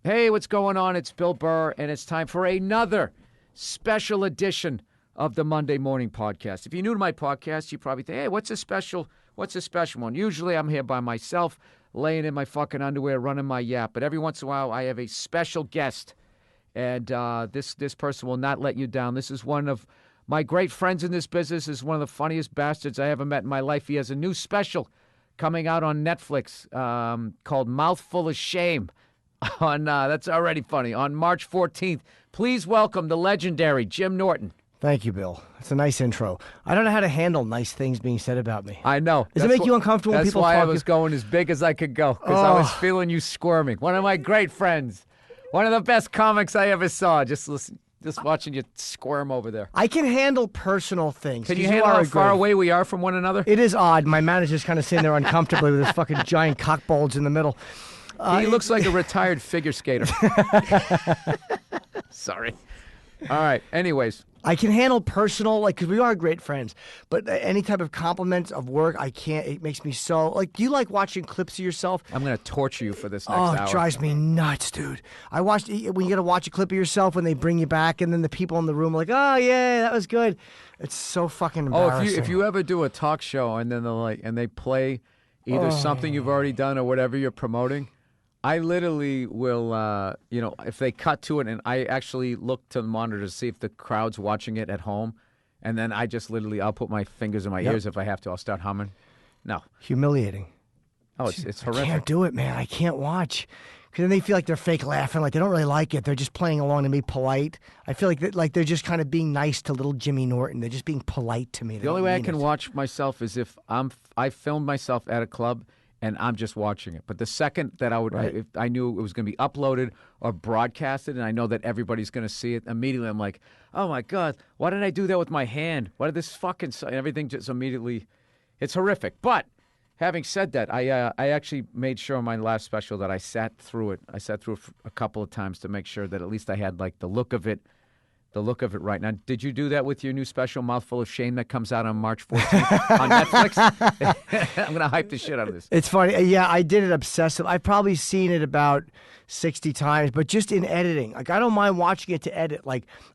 Hey, what's going on? It's Bill Burr, and it's time for another special edition of the Monday Morning Podcast. If you're new to my podcast, you probably think, hey, what's a special one? Usually I'm here by myself, laying in my fucking underwear, running my yap. But every once in a while, I have a special guest, and this person will not let you down. This is one of my great friends in this business. Is one of the funniest bastards I ever met in my life. He has a new special coming out on Netflix called Mouthful of Shame. That's already funny. On March 14th, please welcome the legendary Jim Norton. Thank you, Bill. It's a nice intro. I don't know how to handle nice things being said about me. I know. Does it make you uncomfortable when people talk? That's why I was going as big as I could go, because I was feeling you squirming. One of my great friends. One of the best comics I ever saw. Just watching you squirm over there. I can handle personal things. Can you handle how far away we are from one another? It is odd. My manager's kind of sitting there uncomfortably with his fucking giant cock bulge in the middle. He looks like a retired figure skater. Sorry. All right. Anyways. I can handle personal, because we are great friends, but any type of compliments of work, I can't. It makes me so, do you like watching clips of yourself? I'm going to torture you for this next hour. Oh, it drives me nuts, dude. I watched, when you get to watch a clip of yourself when they bring you back, and then the people in the room are like, oh, yeah, that was good. It's so fucking embarrassing. Oh, if you ever do a talk show and then they play either something you've already done or whatever you're promoting, I literally will, if they cut to it, and I actually look to the monitor to see if the crowd's watching it at home, and then I just I'll put my fingers in my ears if I have to. I'll start humming. No. Humiliating. Oh, it's horrific. I can't do it, man. I can't watch. Because then they feel like they're fake laughing, like they don't really like it. They're just playing along to be polite. I feel like they're just kind of being nice to little Jimmy Norton. They're just being polite to me. The only way I can watch myself is if I filmed myself at a club and I'm just watching it. But the second that if I knew it was going to be uploaded or broadcasted, and I know that everybody's going to see it, immediately I'm like, oh my God, why did I do that with my hand? Why did this fucking... Everything just immediately... It's horrific. But having said that, I actually made sure in my last special that I sat through it. I sat through it a couple of times to make sure that at least I had the look of it right. Now, did you do that with your new special, Mouthful of Shame, that comes out on March 14th on Netflix? I'm going to hype the shit out of this. It's funny. Yeah, I did it obsessive. I've probably seen it about 60 times, but just in editing. I don't mind watching it to edit.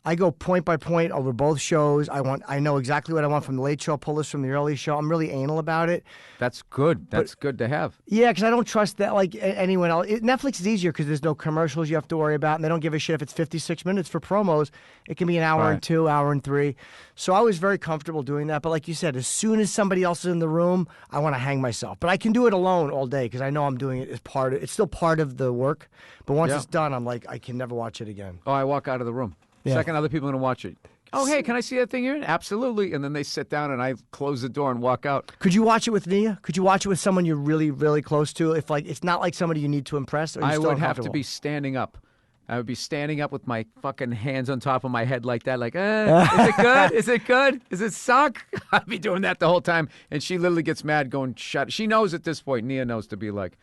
I go point by point over both shows. I know exactly what I want from the Late Show, pull this from the early show. I'm really anal about it. That's good. That's good to have. Yeah, because I don't trust that anyone else. Netflix is easier because there's no commercials you have to worry about, and they don't give a shit if it's 56 minutes for promos. It can be an hour and 2, hour and 3. So I was very comfortable doing that. But like you said, as soon as somebody else is in the room, I want to hang myself. But I can do it alone all day because I know I'm doing it as it's still part of the work. But once it's done, I'm like, I can never watch it again. Oh, I walk out of the room. Yeah. Second other people are going to watch it. Oh, hey, can I see that thing you're in? Absolutely. And then they sit down and I close the door and walk out. Could you watch it with Nia? Could you watch it with someone you're really, really close to? If it's not like somebody you need to impress? Or I would have to be standing up. I would be standing up with my fucking hands on top of my head like that, is it good? Is it good? Does it suck? I'd be doing that the whole time. And she literally gets mad going, shut. She knows at this point, Nia knows to be like,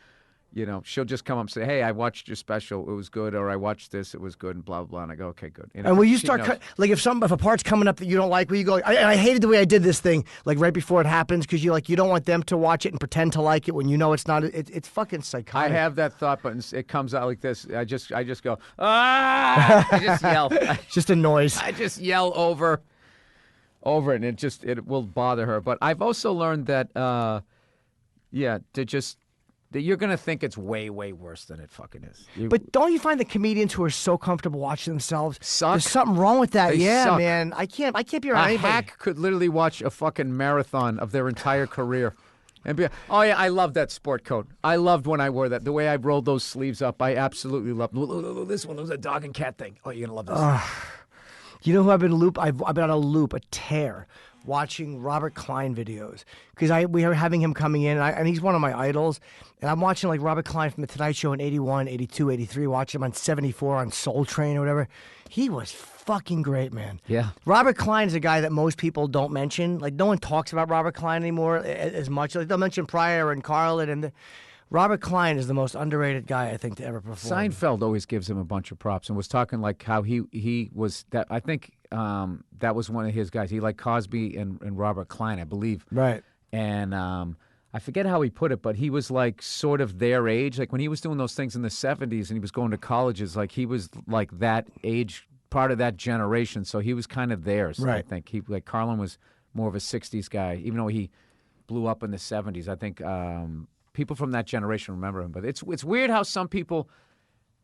she'll just come up and say, hey, I watched your special, it was good, or I watched this, it was good, and blah, blah, blah. And I go, okay, good. And will you start, if a part's coming up that you don't like, will you go, I hated the way I did this thing, right before it happens, because you don't want them to watch it and pretend to like it when you know it's not, it's fucking psychotic. I have that thought, but it comes out like this. I just go, ah! I just yell. It's just a noise. I just yell over it, and it will bother her. But I've also learned that, that you're going to think it's way, way worse than it fucking is. But don't you find the comedians who are so comfortable watching themselves suck? There's something wrong with that. They suck. Man. I can't be around anybody. A hack could literally watch a fucking marathon of their entire career and be, oh, yeah, I love that sport coat. I loved when I wore that. The way I rolled those sleeves up, I absolutely loved this one. It was a dog and cat thing. Oh, you're going to love this. You know who I've been on a loop, a tear, watching Robert Klein videos because we are having him coming in and he's one of my idols, and I'm watching Robert Klein from The Tonight Show in 81, 82, 83, watching him on 74 on Soul Train or whatever. He was fucking great, man. Yeah. Robert Klein is a guy that most people don't mention. No one talks about Robert Klein anymore as much. They'll mention Pryor and Carlin and Robert Klein is the most underrated guy, I think, to ever perform. Seinfeld always gives him a bunch of props and was talking how he was that. I think that was one of his guys. He liked Cosby and Robert Klein, I believe. Right. And I forget how he put it, but he was like sort of their age. Like when he was doing those things in the 70s and he was going to colleges, like he was like that age, part of that generation. So he was kind of theirs, Right. I think. Like Carlin was more of a 60s guy, even though he blew up in the 70s. I think people from that generation remember him. But it's weird how some people,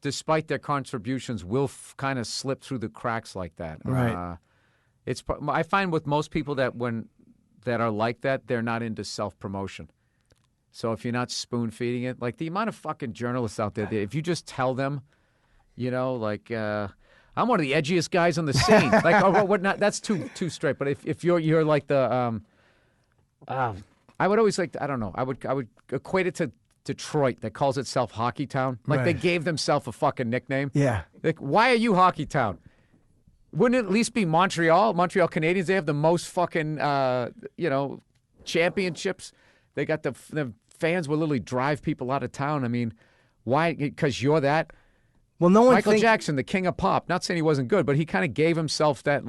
despite their contributions, will kind of slip through the cracks like that. Right. I find with most people that are like that, they're not into self-promotion. So if you're not spoon-feeding it, like the amount of fucking journalists out there, if you just tell them, like I'm one of the edgiest guys on the scene, like what not? That's too straight. But if you're like the, I would always I don't know. I would equate it to Detroit that calls itself Hockey Town. Like they gave themselves a fucking nickname. Yeah. Like why are you Hockey Town? Wouldn't it at least be Montreal? Montreal Canadiens, they have the most fucking, championships. They got the fans will literally drive people out of town. I mean, why? Because you're that. Well, no one Michael Jackson, the king of pop. Not saying he wasn't good, but he kind of gave himself that,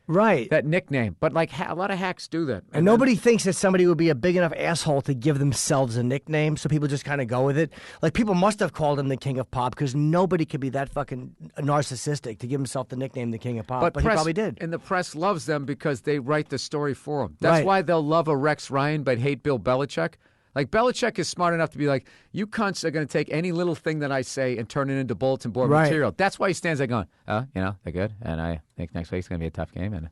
right. that nickname. But, a lot of hacks do that. And nobody thinks that somebody would be a big enough asshole to give themselves a nickname, so people just kind of go with it. Like, people must have called him the king of pop because nobody could be that fucking narcissistic to give himself the nickname the king of pop, but he probably did. And the press loves them because they write the story for him. That's why they'll love a Rex Ryan but hate Bill Belichick. Like, Belichick is smart enough to be like, you cunts are going to take any little thing that I say and turn it into bulletin board material. That's why he stands there going, they're good, and I think next week's going to be a tough game, and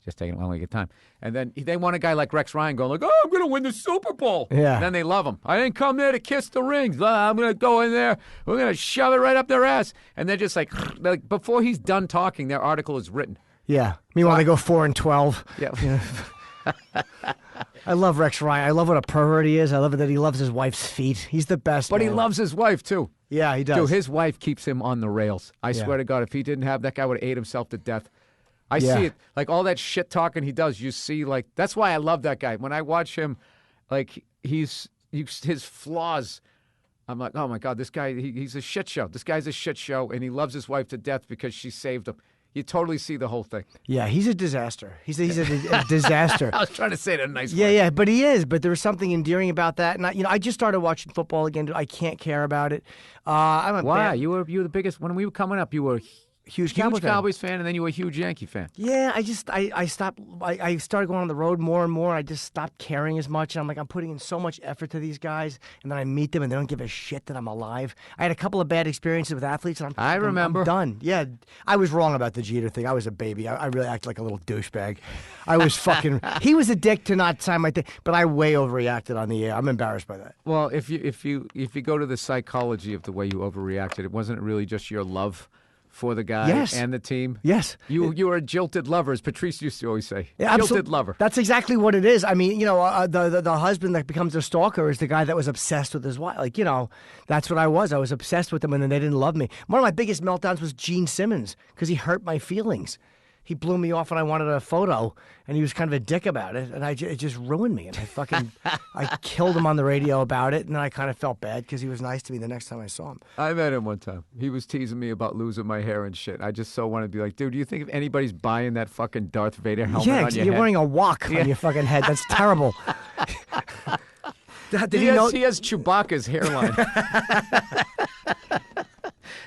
just taking it one week at a time. And then they want a guy like Rex Ryan going I'm going to win the Super Bowl. Yeah. And then they love him. I didn't come there to kiss the rings. I'm going to go in there. We're going to shove it right up their ass. And they're just like before he's done talking, their article is written. Yeah. Meanwhile, they go 4-12. Yeah. I love Rex Ryan. I love what a pervert he is. I love it that he loves his wife's feet. He's the best. But man. he loves his wife, too. Yeah, he does. Dude, his wife keeps him on the rails. I swear to God, if he didn't have that guy, would have ate himself to death. I see it. Like, all that shit talking he does, you see, that's why I love that guy. When I watch him, his flaws, I'm like, oh, my God, this guy, he's a shit show. This guy's a shit show, and he loves his wife to death because she saved him. You totally see the whole thing. Yeah, he's a disaster. He's a disaster. I was trying to say it in a nice way. Yeah, but he is. But there was something endearing about that. And I just started watching football again. I can't care about it. Why? You were the biggest. When we were coming up, you were huge Cowboys fan, and then you were a huge Yankee fan. Yeah, I stopped. I started going on the road more and more. I just stopped caring as much. I'm putting in so much effort to these guys, and then I meet them, and they don't give a shit that I'm alive. I had a couple of bad experiences with athletes, and I remember. I'm done. Yeah, I was wrong about the Jeter thing. I was a baby. I really acted like a little douchebag. I was fucking. He was a dick to not sign my thing, but I way overreacted on the air. I'm embarrassed by that. Well, if you go to the psychology of the way you overreacted, it wasn't really just your love for the guy and the team. Yes. You were a jilted lover, as Patrice used to always say. Yeah, jilted lover. That's exactly what it is. I mean, the husband that becomes a stalker is the guy that was obsessed with his wife. That's what I was. I was obsessed with them, and then they didn't love me. One of my biggest meltdowns was Gene Simmons because he hurt my feelings. He blew me off when I wanted a photo, and he was kind of a dick about it, and it just ruined me. And I killed him on the radio about it, and then I kind of felt bad because he was nice to me the next time I saw him. I met him one time. He was teasing me about losing my hair and shit. I just so wanted to be like, dude, do you think if anybody's buying that fucking Darth Vader helmet on your head? Yeah, you're wearing a wok on your fucking head. That's terrible. He has Chewbacca's hairline.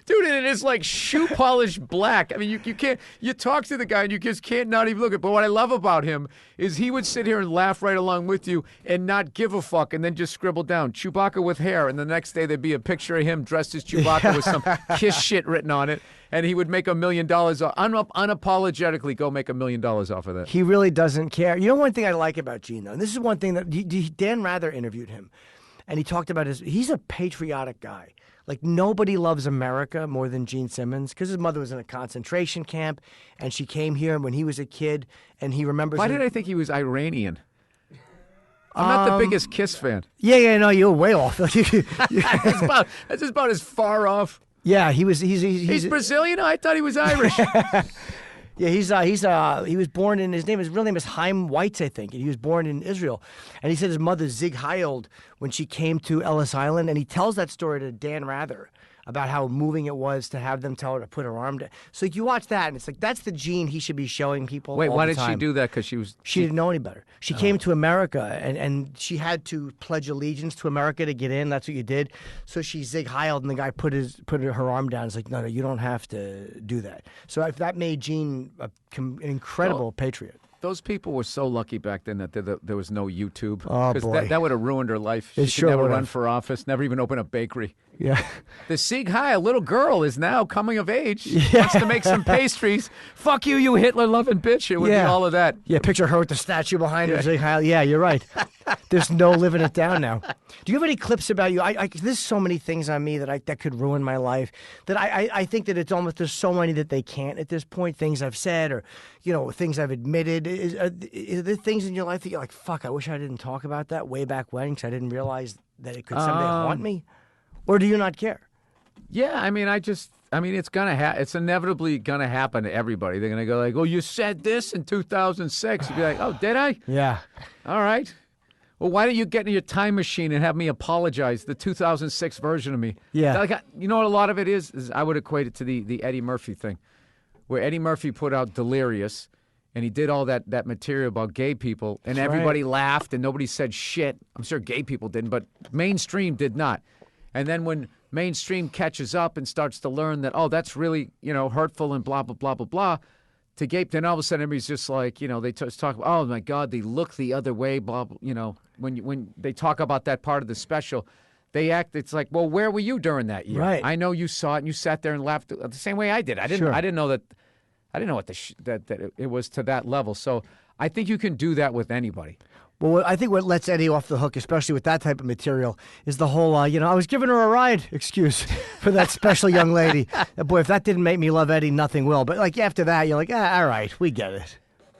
Dude, and it is like shoe polish black. I mean, you can't, you talk to the guy and you just can't not even look at it. But what I love about him is he would sit here and laugh right along with you and not give a fuck and then just scribble down Chewbacca with hair. And the next day there'd be a picture of him dressed as Chewbacca with some Kiss shit written on it. And he would make $1 million, unapologetically go make $1 million off of that. He really doesn't care. You know one thing I like about Gene, though, and this is one thing that Dan Rather interviewed him, and he talked about he's a patriotic guy. Like, nobody loves America more than Gene Simmons because his mother was in a concentration camp, and she came here when he was a kid, and he remembers... Why did I think he was Iranian? I'm not the biggest Kiss fan. Yeah, no, you're way off. That's just about as far off. Yeah, he's Brazilian? I thought he was Irish. Yeah, he was born in, his real name is Chaim Weitz, I think, and he was born in Israel. And he said his mother Zig Heiled when she came to Ellis Island, and he tells that story to Dan Rather about how moving it was to have them tell her to put her arm down. So you watch that, and it's like that's the gene he should be showing people. Wait, all why the did she time. do that? Because she didn't know any better. She came to America, and she had to pledge allegiance to America to get in. That's what you did. So she zig heiled, and the guy put her arm down. It's like, no, you don't have to do that. So if that made Jean an incredible patriot. Those people were so lucky back then that there was no YouTube. Oh, boy. That would have ruined her life. It She sure could never would run have. for office, never even open a bakery. Yeah. The Sieg Heil, a little girl, is now coming of age. Wants to make some pastries. Fuck you, you Hitler-loving bitch. It would be all of that. Yeah, picture her with the statue behind her. Zig Heil. Yeah, you're right. There's no living it down now. Do you have any clips about you? There's so many things on me that could ruin my life. That I think that it's almost, there's so many that they can't at this point. Things I've said or, things I've admitted. Is there things in your life that you're like, fuck, I wish I didn't talk about that way back when because I didn't realize that it could someday haunt me? Or do you not care? Yeah, I mean, it's gonna it's inevitably gonna happen to everybody. They're gonna go like, "Oh, you said this in 2006." You'd be like, "Oh, did I?" Yeah. All right. Well, why don't you get in your time machine and have me apologize? The 2006 version of me. Yeah. Like, you know what a lot of it is I would equate it to the Eddie Murphy thing, where Eddie Murphy put out Delirious, and he did all that material about gay people, and everybody laughed and nobody said shit. I'm sure gay people didn't, but mainstream did not. And then when mainstream catches up and starts to learn that, oh, that's really, hurtful and blah, blah, blah, blah, blah, to gay, then all of a sudden everybody's just like, they talk about, oh, my God, they look the other way, blah, blah, when they talk about that part of the special, they act, it's like, well, where were you during that year? Right. I know you saw it and you sat there and laughed the same way I did. I didn't know that it was to that level. So I think you can do that with anybody. Well, I think what lets Eddie off the hook, especially with that type of material, is the whole, I was giving her a ride excuse for that special young lady. Boy, if that didn't make me love Eddie, nothing will. But like after that, you're like, all right, we get it.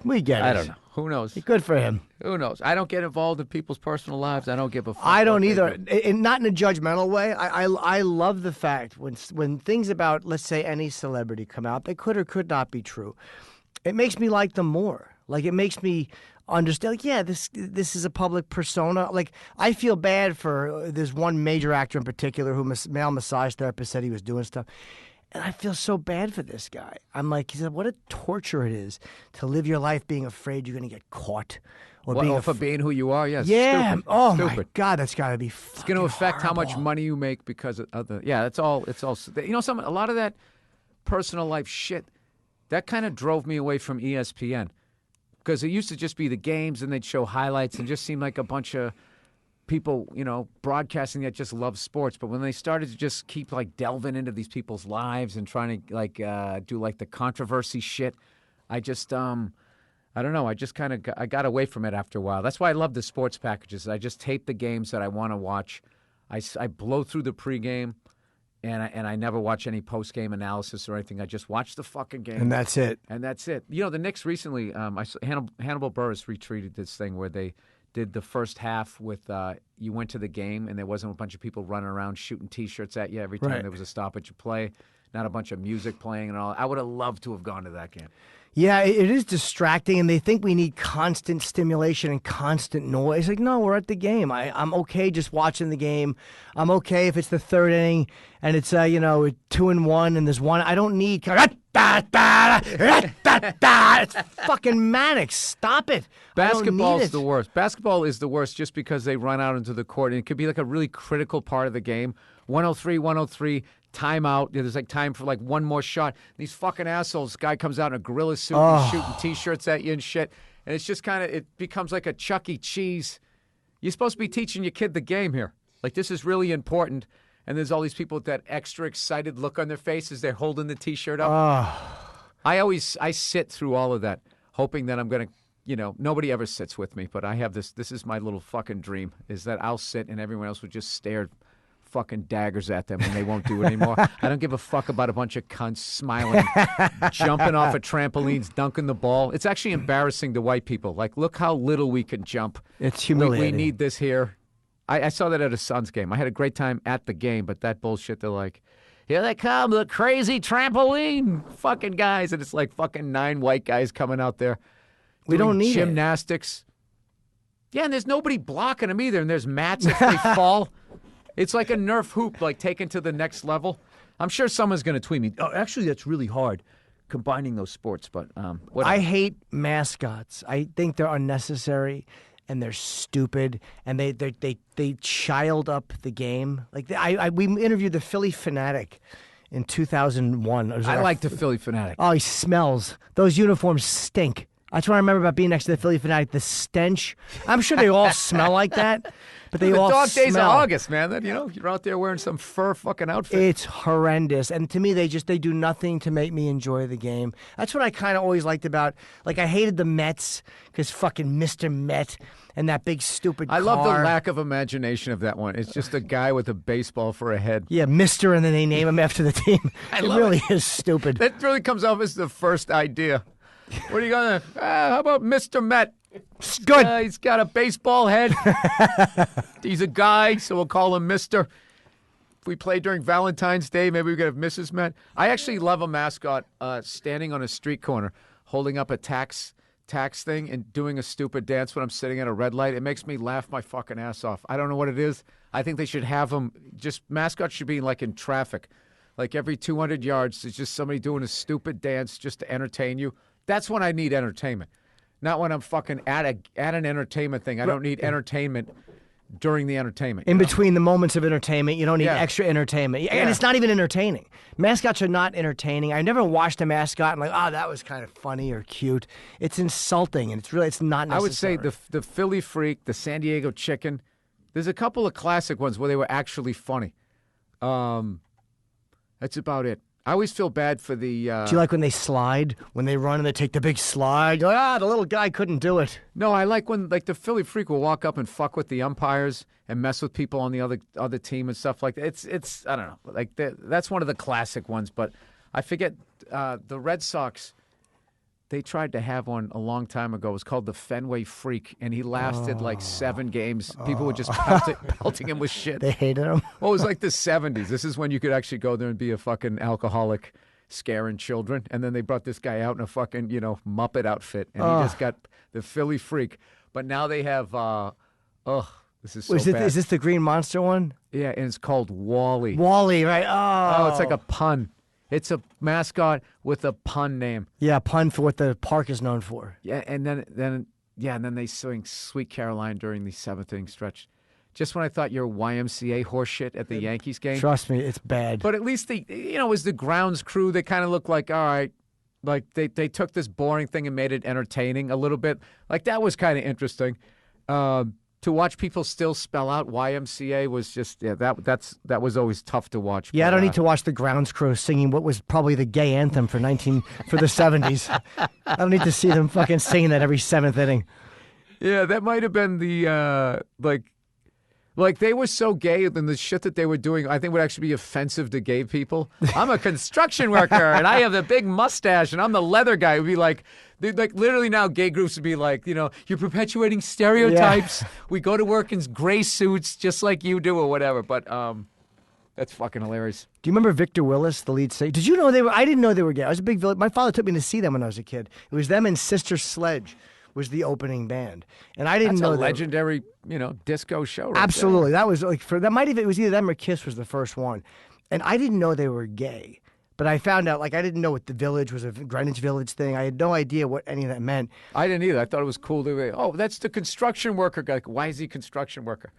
I don't know. Who knows? Good for him. Who knows? I don't get involved in people's personal lives. I don't give a fuck. I don't either. And not in a judgmental way. I love the fact when things about, let's say, any celebrity come out, they could or could not be true. It makes me like them more. Like, it makes me understand, like, yeah, this is a public persona. Like, I feel bad for there's one major actor in particular who male massage therapist said he was doing stuff. And I feel so bad for this guy. I'm like, he said, what a torture it is to live your life being afraid you're going to get caught. Or for being who you are, yes. Yeah. Stupid. Oh, Stupid. my God, that's got to be fucking It's going to affect how much horrible. money you make because of the... Yeah, it's all... a lot of that personal life shit, that kind of drove me away from ESPN. Because it used to just be the games and they'd show highlights and just seemed like a bunch of people, broadcasting that just love sports. But when they started to just keep like delving into these people's lives and trying to do like the controversy shit, I just, I don't know. I just kind of I got away from it after a while. That's why I love the sports packages. I just tape the games that I want to watch. I blow through the pregame. And I never watch any post-game analysis or anything. I just watch the fucking game. And that's it. And that's it. The Knicks recently, Hannibal Buress retweeted this thing where they did the first half with you went to the game and there wasn't a bunch of people running around shooting T-shirts at you every time there was a stoppage of play, not a bunch of music playing and all. I would have loved to have gone to that game. Yeah, it is distracting, and they think we need constant stimulation and constant noise. Like, no, we're at the game. I'm okay just watching the game. I'm okay if it's the third inning and it's 2-1 and there's one. I don't need. It's fucking manic. Stop it. Basketball is the worst. Basketball is the worst just because they run out into the court, and it could be like a really critical part of the game. 103. Timeout. There's like time for like one more shot. These fucking assholes. This guy comes out in a gorilla suit and shooting T-shirts at you and shit. And it's just it becomes like a Chuck E. Cheese. You're supposed to be teaching your kid the game here. Like, this is really important. And there's all these people with that extra excited look on their faces. They're holding the T-shirt up. I sit through all of that, hoping that I'm going to, nobody ever sits with me. But I have this is my little fucking dream, is that I'll sit and everyone else would just stare fucking daggers at them and they won't do it anymore. I don't give a fuck about a bunch of cunts smiling, jumping off of trampolines, dunking the ball. It's actually embarrassing to white people. Like, look how little we can jump. It's humiliating. We need this here. I saw that at a Suns game. I had a great time at the game, but that bullshit, they're like, here they come, the crazy trampoline fucking guys. And it's like fucking 9 white guys coming out there. We don't need gymnastics. Yeah, and there's nobody blocking them either. And there's mats if they fall. It's like a Nerf hoop, like taken to the next level. I'm sure someone's going to tweet me. Oh, actually, that's really hard, combining those sports. But whatever. I hate mascots. I think they're unnecessary and they're stupid and they child up the game. Like we interviewed the Philly Fanatic in 2001. I like the Philly Fanatic. Oh, he smells. Those uniforms stink. That's what I remember about being next to the Philly Fanatic. The stench. I'm sure they all smell like that, but they all smell. The dog days of August, man. That, you're out there wearing some fur fucking outfit. It's horrendous. And to me, they do nothing to make me enjoy the game. That's what I kind of always liked about, like, I hated the Mets because fucking Mr. Met and that big stupid car. I love the lack of imagination of that one. It's just a guy with a baseball for a head. Yeah, Mr. and then they name him after the team. It really is stupid. That really comes off as the first idea. What are you going to... how about Mr. Met? Good. He's got a baseball head. He's a guy, so we'll call him Mr. If we play during Valentine's Day, maybe we could have Mrs. Met. I actually love a mascot standing on a street corner, holding up a tax thing and doing a stupid dance when I'm sitting at a red light. It makes me laugh my fucking ass off. I don't know what it is. I think they should have them... mascots should be like in traffic. Like every 200 yards, there's just somebody doing a stupid dance just to entertain you. That's when I need entertainment. Not when I'm fucking at an entertainment thing. I don't need entertainment during the entertainment. In between the moments of entertainment, you don't need extra entertainment. And it's not even entertaining. Mascots are not entertaining. I never watched a mascot and like, oh, that was kind of funny or cute. It's insulting, and it's not necessary. I would say the Philly Freak, the San Diego Chicken. There's a couple of classic ones where they were actually funny. That's about it. I always feel bad for the... Do you like when they slide? When they run and they take the big slide? You're like, the little guy couldn't do it. No, I like when the Philly Freak will walk up and fuck with the umpires and mess with people on the other team and stuff like that. It's I don't know. Like that's one of the classic ones, but I forget the Red Sox... They tried to have one a long time ago. It was called the Fenway Freak, and he lasted like 7 games. People were just pelting him with shit. They hated him. Well, it was like the 70s. This is when you could actually go there and be a fucking alcoholic scaring children. And then they brought this guy out in a fucking, Muppet outfit, and he just got the Philly Freak. But now they have, this is so bad. Is this the Green Monster one? Yeah, and it's called Wally. Wally, right? Oh, it's like a pun. It's a mascot with a pun name. Yeah, pun for what the park is known for. Yeah, and then they sing Sweet Caroline during the 7th inning stretch. Just when I thought your YMCA horseshit at the Yankees game. Trust me, it's bad. But at least it was the grounds crew. They kind of looked like, all right, like they took this boring thing and made it entertaining a little bit. Like that was kind of interesting. To watch people still spell out YMCA was just that was always tough to watch. Yeah, I don't need to watch the grounds crew singing what was probably the gay anthem for the 70s. I don't need to see them fucking singing that every 7th inning. Yeah, that might have been the like they were so gay and the shit that they were doing I think would actually be offensive to gay people. I'm a construction worker and I have the big mustache and I'm the leather guy. It would be like literally now gay groups would be like, you're perpetuating stereotypes. Yeah. We go to work in gray suits just like you do or whatever. But that's fucking hilarious. Do you remember Victor Willis, the lead singer? Did you know they were? I didn't know they were gay. I was a big village. My father took me to see them when I was a kid. It was them and Sister Sledge was the opening band, and I didn't know that's a legendary, disco show. Right absolutely, there. That was like it was either them or Kiss was the first one, and I didn't know they were gay. But I found out, I didn't know what the Village was, a Greenwich Village thing. I had no idea what any of that meant. I didn't either. I thought it was cool. That's the construction worker guy. Why is he a construction worker?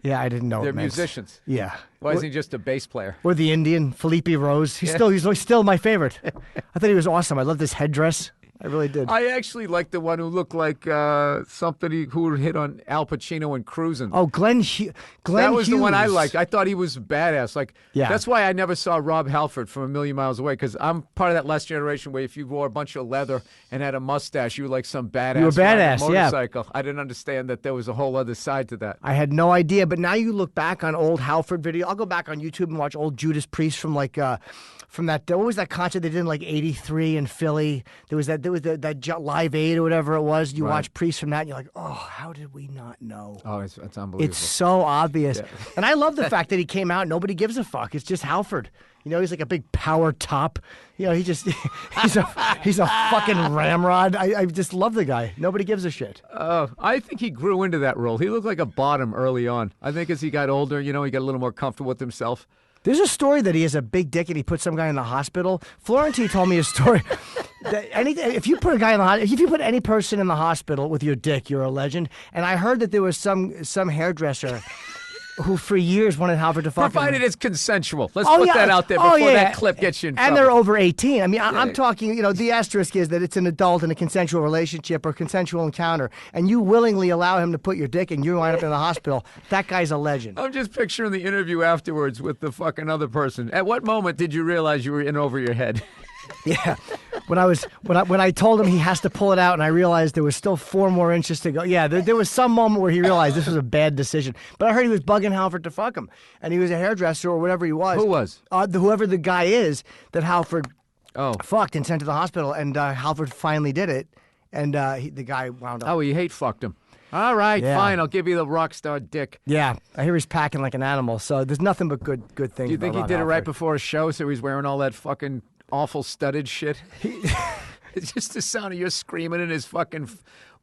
Yeah, I didn't know. They're musicians. Yeah. Why isn't he just a bass player? Or the Indian, Felipe Rose. He's still my favorite. I thought he was awesome. I loved his headdress. I really did. I actually liked the one who looked like somebody who hit on Al Pacino in Cruising. Oh, Glenn Hughes. That was the one I liked. I thought he was badass. Yeah. That's why I never saw Rob Halford from A Million Miles Away, because I'm part of that last generation where if you wore a bunch of leather and had a mustache, you were like some badass. You were badass, motorcycle. Yeah. I didn't understand that there was a whole other side to that. I had no idea, but now you look back on old Halford video. I'll go back on YouTube and watch old Judas Priest from that. What was that concert they did in '83 in Philly? There was that Live Aid or whatever it was. You watch Priest from that, and you're like, oh, how did we not know? Oh, it's unbelievable. It's so obvious. Yeah. And I love the fact that he came out. Nobody gives a fuck. It's just Halford. He's like a big power top. He's a fucking ramrod. I just love the guy. Nobody gives a shit. I think he grew into that role. He looked like a bottom early on. I think as he got older, he got a little more comfortable with himself. There's a story that he has a big dick and he put some guy in the hospital. Florentine told me a story. If you put a guy in the if you put any person in the hospital with your dick, you're a legend. And I heard that there was some hairdresser who for years wanted Halford to fuck him. Provided it's consensual. Let's put that out there before that clip gets you in trouble. And they're over 18. I mean, I'm talking, the asterisk is that it's an adult in a consensual relationship or consensual encounter, and you willingly allow him to put your dick and you wind up in the hospital. That guy's a legend. I'm just picturing the interview afterwards with the fucking other person. At what moment did you realize you were in over your head? Yeah, when I told him he has to pull it out, and I realized there was still 4 more inches to go. Yeah, there was some moment where he realized this was a bad decision. But I heard he was bugging Halford to fuck him, and he was a hairdresser or whatever he was. Who was? Whoever the guy is that Halford fucked and sent to the hospital, and Halford finally did it, and the guy wound up. Oh, he hate fucked him. All right, fine. I'll give you the rock star dick. Yeah, I hear he's packing like an animal, so there's nothing but good things. Do you think he did Halford. it right before a show, so he's wearing all that fucking awful studded shit? It's just the sound of you screaming and his fucking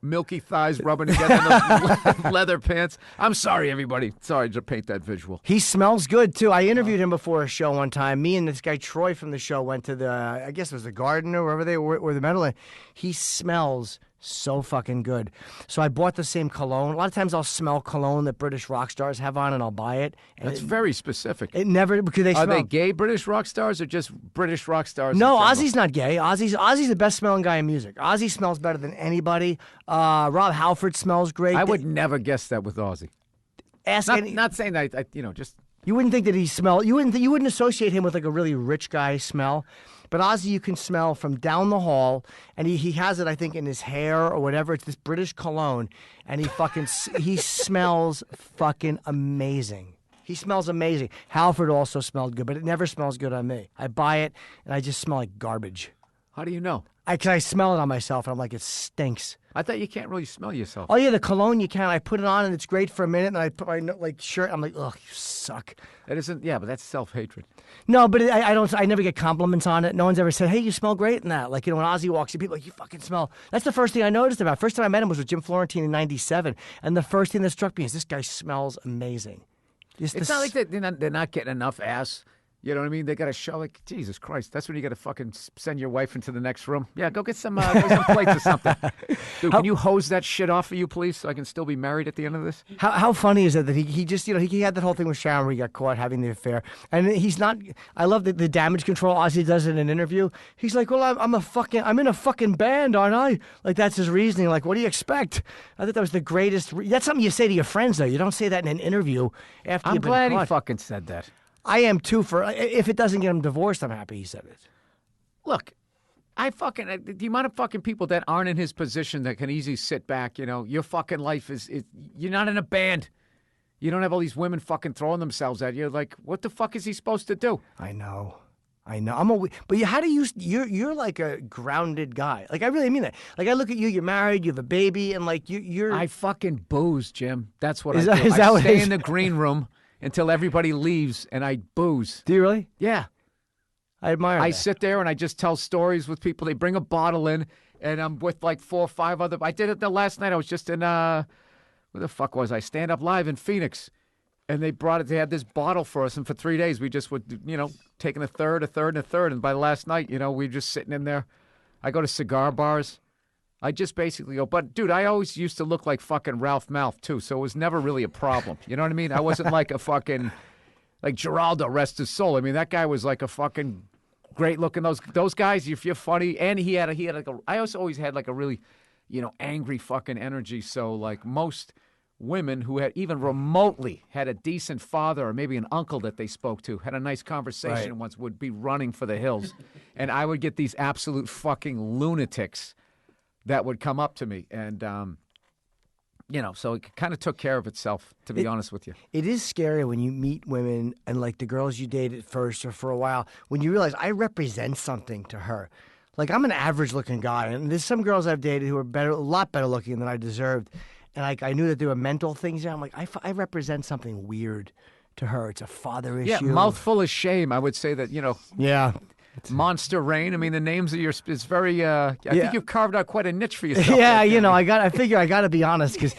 milky thighs rubbing together in those leather pants. I'm sorry, everybody. Sorry to paint that visual. He smells good, too. I interviewed him before a show one time. Me and this guy, Troy, from the show went to I guess it was the Garden or wherever they were the metal. He smells so fucking good. So I bought the same cologne. A lot of times I'll smell cologne that British rock stars have on and I'll buy it. And That's very specific. It never, because they Are smell. they gay British rock stars or just British rock stars? No, Ozzy's not gay. Ozzy's the best smelling guy in music. Ozzy smells better than anybody. Rob Halford smells great. I would never guess that with Ozzy. Not saying that, just... You wouldn't think that he smelled. You wouldn't associate him with like a really rich guy smell. But Ozzy, you can smell from down the hall, and he has it, I think, in his hair or whatever. It's this British cologne, and he smells fucking amazing. He smells amazing. Halford also smelled good, but it never smells good on me. I buy it, and I just smell like garbage. How do you know? Because I smell it on myself, and I'm like, it stinks. I thought you can't really smell yourself. Oh, yeah, the cologne you can. I put it on, and it's great for a minute, and I put my shirt. I'm like, ugh, you suck. That isn't, yeah, but that's self-hatred. No, but I never get compliments on it. No one's ever said, hey, you smell great in that. Like, when Ozzy walks in, people are like, you fucking smell. That's the first thing I noticed about. First time I met him was with Jim Florentine in '97, and the first thing that struck me is this guy smells amazing. It's not like they're not getting enough ass. You know what I mean? They got to show, like, Jesus Christ, that's when you got to fucking send your wife into the next room. Yeah, go get some plates or something. Dude, can you hose that shit off for you, please, so I can still be married at the end of this? How funny is it that he just, he had that whole thing with Sharon where he got caught having the affair. And he's not, I love the damage control Ozzy does in an interview. He's like, well, I'm in a fucking band, aren't I? Like, that's his reasoning. Like, what do you expect? I thought that was the greatest. That's something you say to your friends, though. You don't say that in an interview after you've been caught. I'm glad he fucking said that. I am too. If it doesn't get him divorced, I'm happy he said it. Look, the amount of fucking people that aren't in his position that can easily sit back, your fucking life is you're not in a band. You don't have all these women fucking throwing themselves at you. Like, what the fuck is he supposed to do? I know. But how do you're like a grounded guy. Like, I really mean that. Like, I look at you, you're married, you have a baby, and like you're. I fucking booze, Jim. That's what I do. I stay in the green room until everybody leaves, and I booze. Do you really? Yeah. I admire that. I sit there and I just tell stories with people. They bring a bottle in, and I'm with like 4 or 5 other. I did it the last night. I was just in, where the fuck was I? Stand Up Live in Phoenix. And they brought it. They had this bottle for us, and for 3 days we just would, taking a third, and a third. And by last night, we were just sitting in there. I go to cigar bars. I just basically go, but dude, I always used to look like fucking Ralph Malph too, so it was never really a problem. You know what I mean? I wasn't like a fucking, like Geraldo, rest his soul. I mean, that guy was like a fucking great looking. Those guys, if you're funny, and he had like a. I also always had like a really, angry fucking energy. So like most women who had even remotely had a decent father or maybe an uncle that they spoke to, had a nice conversation right. once, would be running for the hills. And I would get these absolute fucking lunatics that would come up to me. And, so it kind of took care of itself, to be honest with you. It is scary when you meet women and like the girls you date at first or for a while, when you realize I represent something to her. Like, I'm an average looking guy, and there's some girls I've dated who are a lot better looking than I deserved. And like, I knew that there were mental things there. I'm like, I represent something weird to her. It's a father issue. Yeah, mouthful of shame. I would say that, Yeah. Monster Rain. I mean, the names of it's very. I think you've carved out quite a niche for yourself. Yeah, there, I figure I got to be honest because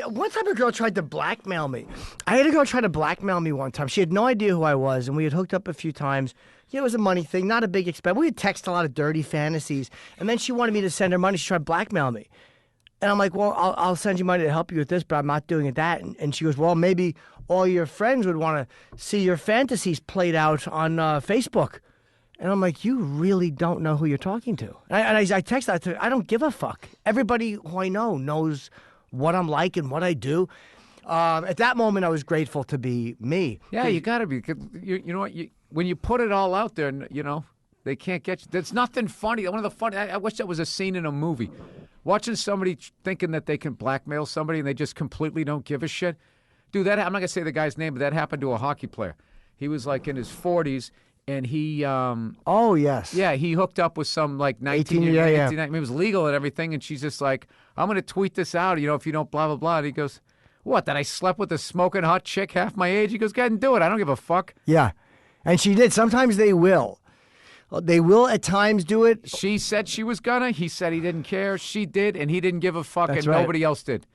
one time a girl tried to blackmail me. I had a girl try to blackmail me one time. She had no idea who I was, and we had hooked up a few times. Yeah, it was a money thing, not a big expense. We would text a lot of dirty fantasies, and then she wanted me to send her money. She tried to blackmail me. And I'm like, well, I'll send you money to help you with this, but I'm not doing it that. And she goes, well, maybe all your friends would want to see your fantasies played out on Facebook. And I'm like, you really don't know who you're talking to. And I text that to her, I don't give a fuck. Everybody who I know knows what I'm like and what I do. At that moment, I was grateful to be me. Yeah, you got to be. You know what? When you put it all out there, they can't get you. There's nothing funny. One of the funny, I wish that was a scene in a movie. Watching somebody thinking that they can blackmail somebody and they just completely don't give a shit. Dude, I'm not going to say the guy's name, but that happened to a hockey player. He was like in his 40s and he... oh, yes. Yeah, he hooked up with some like 19 it was legal and everything. And she's just like, I'm going to tweet this out, if you don't blah, blah, blah. And he goes, what, that I slept with a smoking hot chick half my age? He goes, go ahead and do it. I don't give a fuck. Yeah. And she did. Sometimes they will. They will at times do it. She said she was gonna. He said he didn't care. She did, and he didn't give a fuck, That's and right. nobody else did.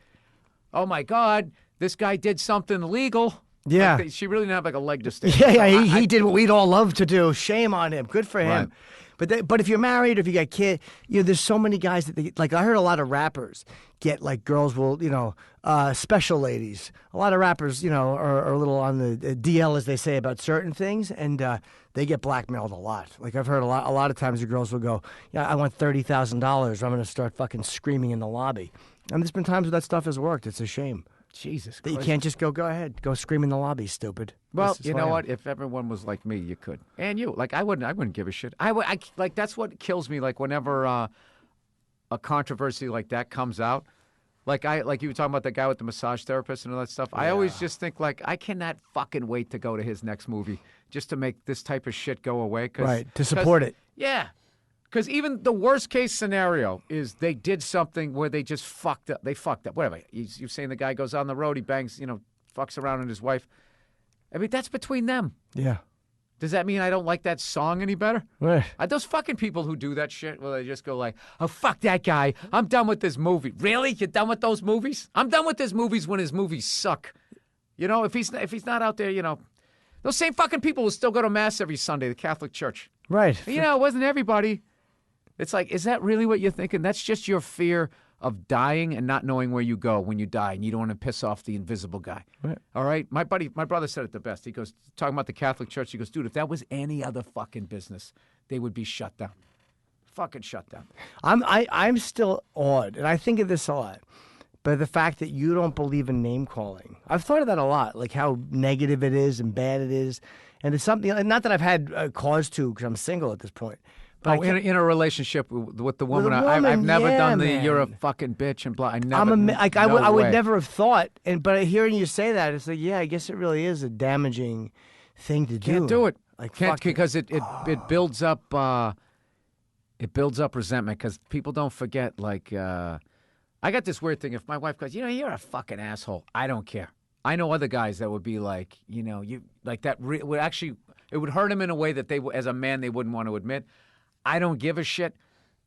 Oh, my God. This guy did something illegal. Yeah. Like, she really didn't have like a leg to stand. Yeah, he did what we'd all love to do. Shame on him. Good for him. Right. But if you're married or if you got kids, there's so many guys that I heard a lot of rappers get like girls will, special ladies. A lot of rappers, are a little on the DL as they say about certain things, and they get blackmailed a lot. Like I've heard a lot of times the girls will go, yeah, I want $30,000. I'm going to start fucking screaming in the lobby. And there's been times where that stuff has worked. It's a shame. Jesus That Christ. you can't just go ahead, go scream in the lobby, stupid. Well, you know what? If everyone was like me, you could. And you, like I wouldn't give a shit. Like that's what kills me. Like whenever a controversy like that comes out, like you were talking about the guy with the massage therapist and all that stuff. Yeah. I always just think like I cannot fucking wait to go to his next movie just to make this type of shit go away. To support it. Yeah. Because even the worst case scenario is they did something where they just fucked up. They fucked up. Whatever. You're saying the guy goes on the road, he bangs, fucks around with his wife. I mean, that's between them. Yeah. Does that mean I don't like that song any better? Right. Those fucking people who do that shit, well, they just go like, oh, fuck that guy. I'm done with this movie. Really? You're done with those movies? I'm done with his movies when his movies suck. If he's not out there, those same fucking people will still go to Mass every Sunday, the Catholic Church. Right. It wasn't everybody. It's like, is that really what you're thinking? That's just your fear of dying and not knowing where you go when you die, and you don't want to piss off the invisible guy. Right. All right? My brother said it the best. He goes, talking about the Catholic Church, he goes, dude, if that was any other fucking business, they would be shut down. Fucking shut down. I'm still awed, and I think of this a lot, but the fact that you don't believe in name calling. I've thought of that a lot, like how negative it is and bad it is. And it's something, and not that I've had a cause to because I'm single at this point. But in a relationship with the woman, I've never done you're a fucking bitch and blah. I would never have thought, but hearing you say that, it's like, yeah, I guess it really is a damaging thing to do. Can't do it. Can't because it builds up resentment because people don't forget. Like I got this weird thing. If my wife goes, you're a fucking asshole, I don't care. I know other guys that would be like, you like that would actually it would hurt them in a way that they, as a man, they wouldn't want to admit. I don't give a shit,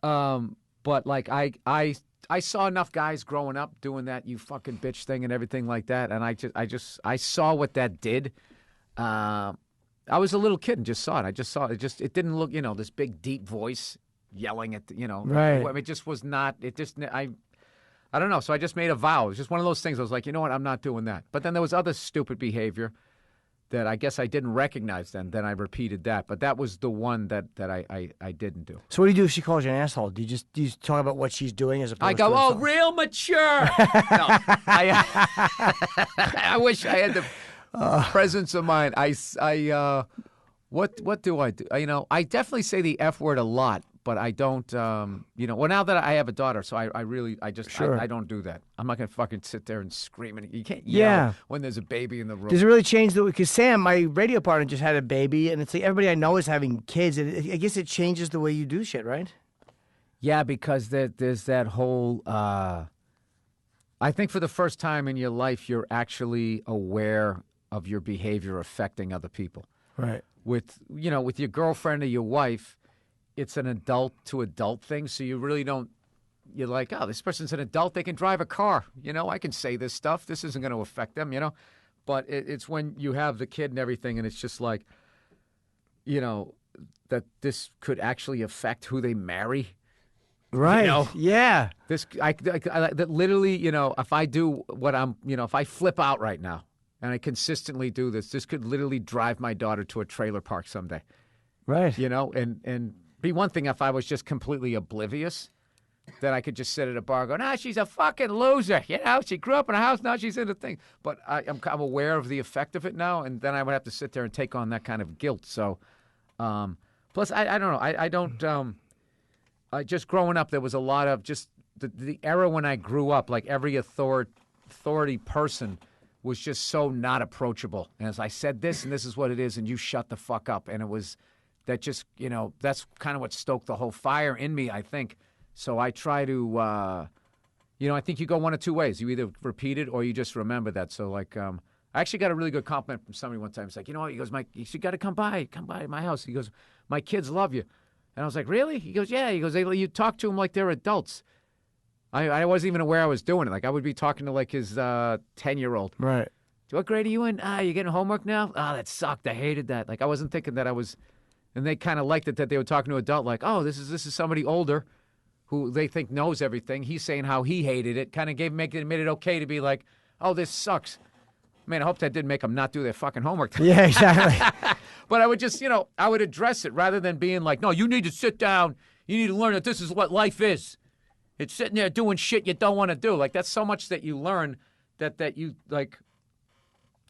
but like I saw enough guys growing up doing that you fucking bitch thing and everything like that, and I saw what that did. I was a little kid and just saw it. I just saw it. It didn't look, this big deep voice yelling at right. It just was not. It just I don't know. So I just made a vow. It was just one of those things. I was like, you know what, I'm not doing that. But then there was other stupid behavior that I guess I didn't recognize then. Then I repeated that. But that was the one that I didn't do. So what do you do if she calls you an asshole? Do you talk about what she's doing as opposed I go, to oh, real mature. No, I wish I had the presence of mind. What do I do? I definitely say the F word a lot, but I don't, well, now that I have a daughter, so I don't do that. I'm not going to fucking sit there and scream. And you can't yell when there's a baby in the room. Does it really change because Sam, my radio partner, just had a baby, and it's like everybody I know is having kids. And I guess it changes the way you do shit, right? Yeah, because there's that whole, I think for the first time in your life, you're actually aware of your behavior affecting other people. Right. with your girlfriend or your wife, it's an adult to adult thing. So you really don't. You're like, oh, this person's an adult. They can drive a car. I can say this stuff. This isn't going to affect them. But it's when you have the kid and everything, and it's just like, that this could actually affect who they marry. Right. Yeah. That literally, if I do what if I flip out right now and I consistently do this could literally drive my daughter to a trailer park someday. Right. And be one thing if I was just completely oblivious, then I could just sit at a bar and go, she's a fucking loser. She grew up in a house, now she's in a thing. But I'm aware of the effect of it now, and then I would have to sit there and take on that kind of guilt. So, plus, I don't know. I don't. Just growing up, there was a lot of just the era when I grew up, like every authority person was just so not approachable. And as I said this, and this is what it is, and you shut the fuck up. And it was that just, that's kind of what stoked the whole fire in me, I think. So I try to, I think you go one of two ways. You either repeat it or you just remember that. So, like, I actually got a really good compliment from somebody one time. It's like, he goes, Mike, you got to come by my house. He goes, my kids love you. And I was like, really? He goes, yeah. He goes, you talk to them like they're adults. I wasn't even aware I was doing it. Like, I would be talking to, like, his 10-year-old. Right. What grade are you in? You getting homework now? That sucked. I hated that. Like, I wasn't thinking that I was, and they kind of liked it that they were talking to an adult, like, oh, this is somebody older who they think knows everything. He's saying how he hated it. Kind of made it okay to be like, oh, this sucks. Man, I hope that didn't make them not do their fucking homework. Yeah, exactly. But I would just, I would address it rather than being like, no, you need to sit down. You need to learn that this is what life is. It's sitting there doing shit you don't want to do. Like, that's so much that you learn that you, like,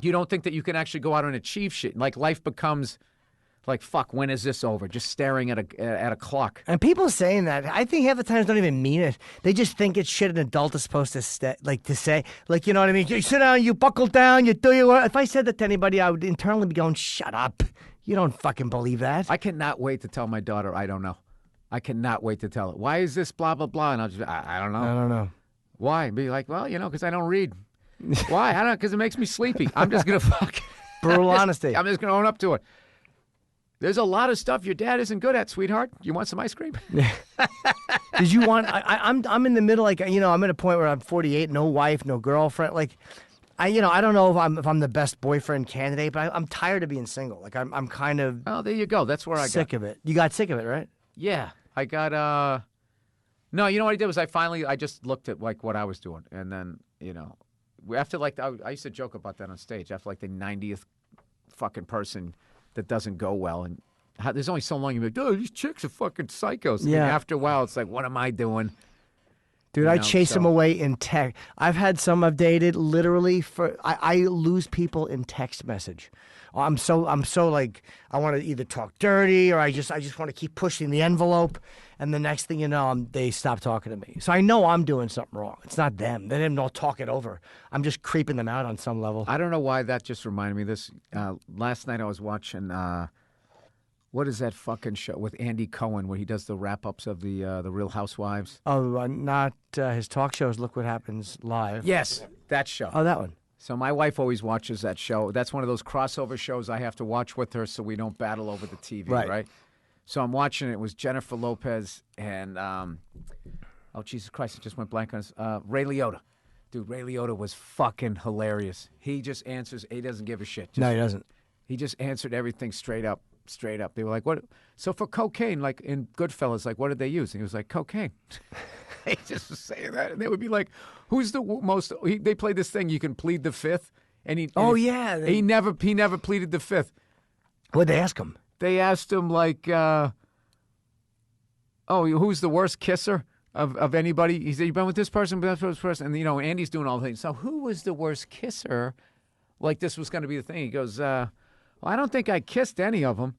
you don't think that you can actually go out and achieve shit. Like, life becomes like, fuck, when is this over? Just staring at a clock. And people saying that, I think half the times don't even mean it. They just think it's shit an adult is supposed to say. Like, you know what I mean? You sit down, you buckle down, you do your work. If I said that to anybody, I would internally be going, shut up. You don't fucking believe that. I cannot wait to tell my daughter I don't know. I cannot wait to tell her. Why is this blah, blah, blah? And I'll just, I don't know. I don't know. Why? Be like, well, because I don't read. Why? I don't know, because it makes me sleepy. I'm just going to fuck. Brutal honesty. I'm just going to own up to it. There's a lot of stuff your dad isn't good at, sweetheart. You want some ice cream? Did you want? I'm in the middle. Like, I'm at a point where I'm 48, no wife, no girlfriend. Like, I don't know if I'm the best boyfriend candidate, but I'm tired of being single. Like, I'm kind of. Oh, there you go. That's where I got sick of it. You got sick of it, right? Yeah, I got. No, you know what I did was I just looked at like what I was doing, and then after like I used to joke about that on stage. After like the 90th fucking person that doesn't go well, and there's only so long you're like, oh, these chicks are fucking psychos. Yeah. And after a while, it's like, what am I doing? Dude, I chase them away in text. I've had some I've dated literally I lose people in text message. I'm so like, I want to either talk dirty or I just want to keep pushing the envelope, and the next thing you know, they stop talking to me. So I know I'm doing something wrong. It's not them. They didn't all talk it over. I'm just creeping them out on some level. I don't know why that just reminded me of this. Last night I was watching, what is that fucking show with Andy Cohen where he does the wrap-ups of the Real Housewives? Oh, not his talk shows, Look What Happens Live. Yes, that show. Oh, that one. So my wife always watches that show. That's one of those crossover shows I have to watch with her so we don't battle over the TV, right? So I'm watching it. It was Jennifer Lopez and, oh, Jesus Christ, it just went blank on us. Ray Liotta. Dude, Ray Liotta was fucking hilarious. He just answers. He doesn't give a shit. No, he doesn't. He just answered everything straight up. They were like, what? So for cocaine, like in Goodfellas, like, what did they use? And he was like, cocaine. He just was saying that. And they would be like, who's the most, they played this thing, you can plead the fifth. And he never pleaded the fifth. What'd they ask him? They asked him like, who's the worst kisser of anybody? He said, you've been with this person, but that's this person. And, Andy's doing all the things. So who was the worst kisser? Like this was going to be the thing. He goes, well, I don't think I kissed any of them.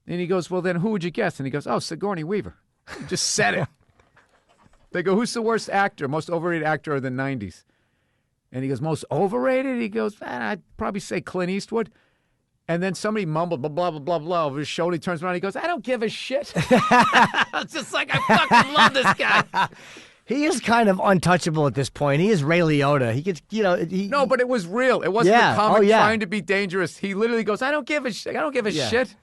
And he goes, well, then who would you guess? And he goes, oh, Sigourney Weaver. He just said it. They go, who's the worst actor, most overrated actor of the 90s? And he goes, most overrated? He goes, I'd probably say Clint Eastwood. And then somebody mumbled, blah, blah, blah, blah, blah, over his shoulder. He turns around, he goes, I don't give a shit. It's just like, I fucking love this guy. He is kind of untouchable at this point. He is Ray Liotta. He gets, No, but it was real. It wasn't a comic trying to be dangerous. He literally goes, I don't give a shit. I don't give a shit.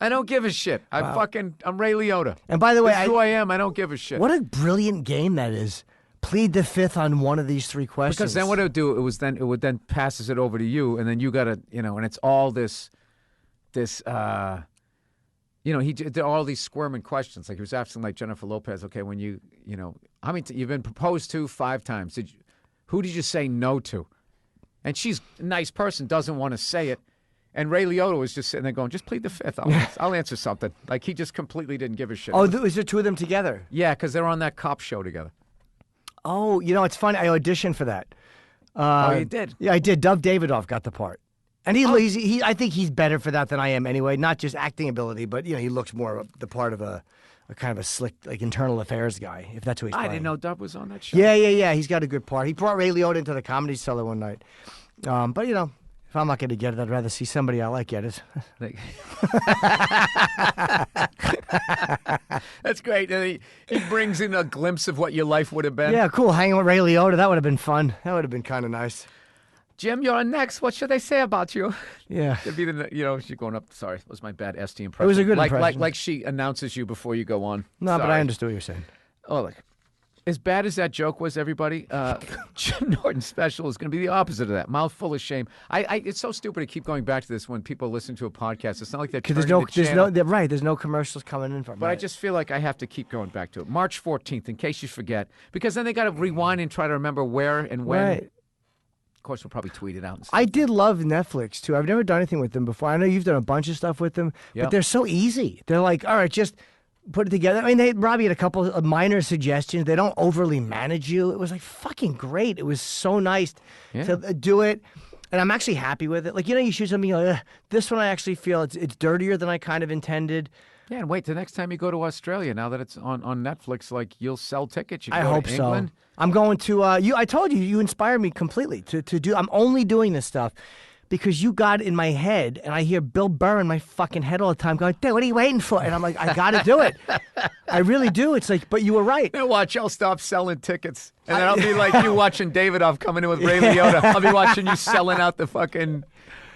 I don't give a shit. I'm Ray Liotta. And by the way, this is who I am. I don't give a shit. What a brilliant game that is. Plead the fifth on one of these three questions. Because then what it would do, it would then passes it over to you, and then you got to, and it's all this, he did all these squirming questions. Like he was asking like Jennifer Lopez, okay, when you've been proposed to 5 times. Who did you say no to? And she's a nice person, doesn't want to say it. And Ray Liotta was just sitting there going, just plead the fifth. I'll answer something. Like he just completely didn't give a shit. Oh, is there 2 of them together? Yeah, because they're on that cop show together. Oh, it's funny. I auditioned for that. Oh, you did? Yeah, I did. Dov Davidoff got the part. And I think he's better for that than I am anyway. Not just acting ability, but he looks more the part of a kind of a slick, like internal affairs guy. If that's what he's playing. I didn't know Dov was on that show. Yeah. He's got a good part. He brought Ray Liotta into the Comedy Cellar one night. But if I'm not going to get it, I'd rather see somebody I like get it. That's great. He brings in a glimpse of what your life would have been. Yeah, cool. Hanging with Ray Liotta, that would have been fun. That would have been kind of nice. Jim, you're on next. What should they say about you? Yeah. It'd be she's going up. Sorry, it was my bad ST impression. It was a good impression. Like she announces you before you go on. No, Sorry. but I understood what you're saying. Oh, look. As bad as that joke was, everybody, Jim Norton's special is going to be the opposite of that. Mouthful of shame. It's so stupid to keep going back to this when people listen to a podcast. It's not like they're turning the channel. There's no commercials coming in from it. But I just feel like I have to keep going back to it. March 14th, in case you forget, because then they got to rewind and try to remember where and when. Right. Of course, we'll probably tweet it out. I did love Netflix, too. I've never done anything with them before. I know you've done a bunch of stuff with them, but they're so easy. They're like, all right, just put it together. I mean, Robbie had a couple of minor suggestions. They don't overly manage you. It was like fucking great. It was so nice to do it. And I'm actually happy with it. Like, you shoot something, this one I actually feel it's dirtier than I kind of intended. Yeah, and wait, the next time you go to Australia, now that it's on Netflix, like you'll sell tickets. You can I go hope to England. so. I'm going to, I told you, you inspired me completely to do, I'm only doing this stuff because you got it in my head, and I hear Bill Burr in my fucking head all the time going, dude, what are you waiting for? And I'm like, I got to do it. I really do. It's like, but you were right. Now watch, I'll stop selling tickets. And then I'll be like you watching Davidoff coming in with Ray Liotta. I'll be watching you selling out the fucking,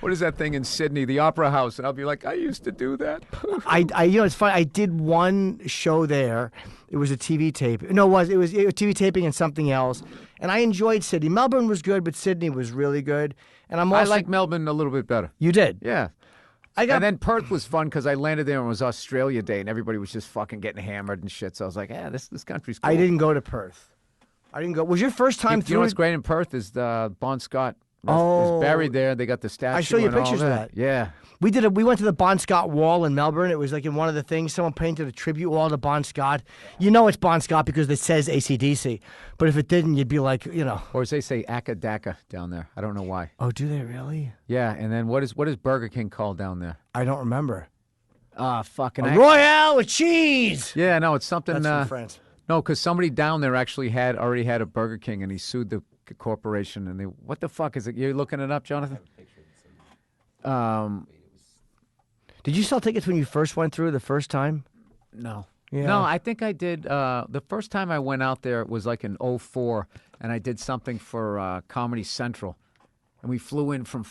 what is that thing in Sydney, the Opera House? And I'll be like, I used to do that. It's funny. I did one show there. It was a TV tape. No, it was a TV taping and something else. And I enjoyed Sydney. Melbourne was good, but Sydney was really good. And I like Melbourne a little bit better. You did? Yeah. And then Perth was fun because I landed there and it was Australia Day and everybody was just fucking getting hammered and shit. So I was like, this country's cool. I didn't go to Perth. I didn't go. Was your first time through? You know what's great in Perth is the Bon Scott is buried there. They got the statue. I saw you and all pictures of that. Yeah. We went to the Bon Scott Wall in Melbourne. It was like in one of the things, someone painted a tribute wall to Bon Scott. You know it's Bon Scott because it says AC/DC. But if it didn't, you'd be like, Or as they say, Aka Daka down there. I don't know why. Oh, do they really? Yeah, and then what is Burger King called down there? I don't remember. Fucking Royale with cheese! Yeah, no, it's something. That's from France. No, because somebody down there actually already had a Burger King, and he sued the corporation. And what the fuck is it? You're looking it up, Jonathan? Did you sell tickets when you first went through the first time? No. Yeah. No, I think I did. The first time I went out there was like in 2004, and I did something for Comedy Central. And we flew in from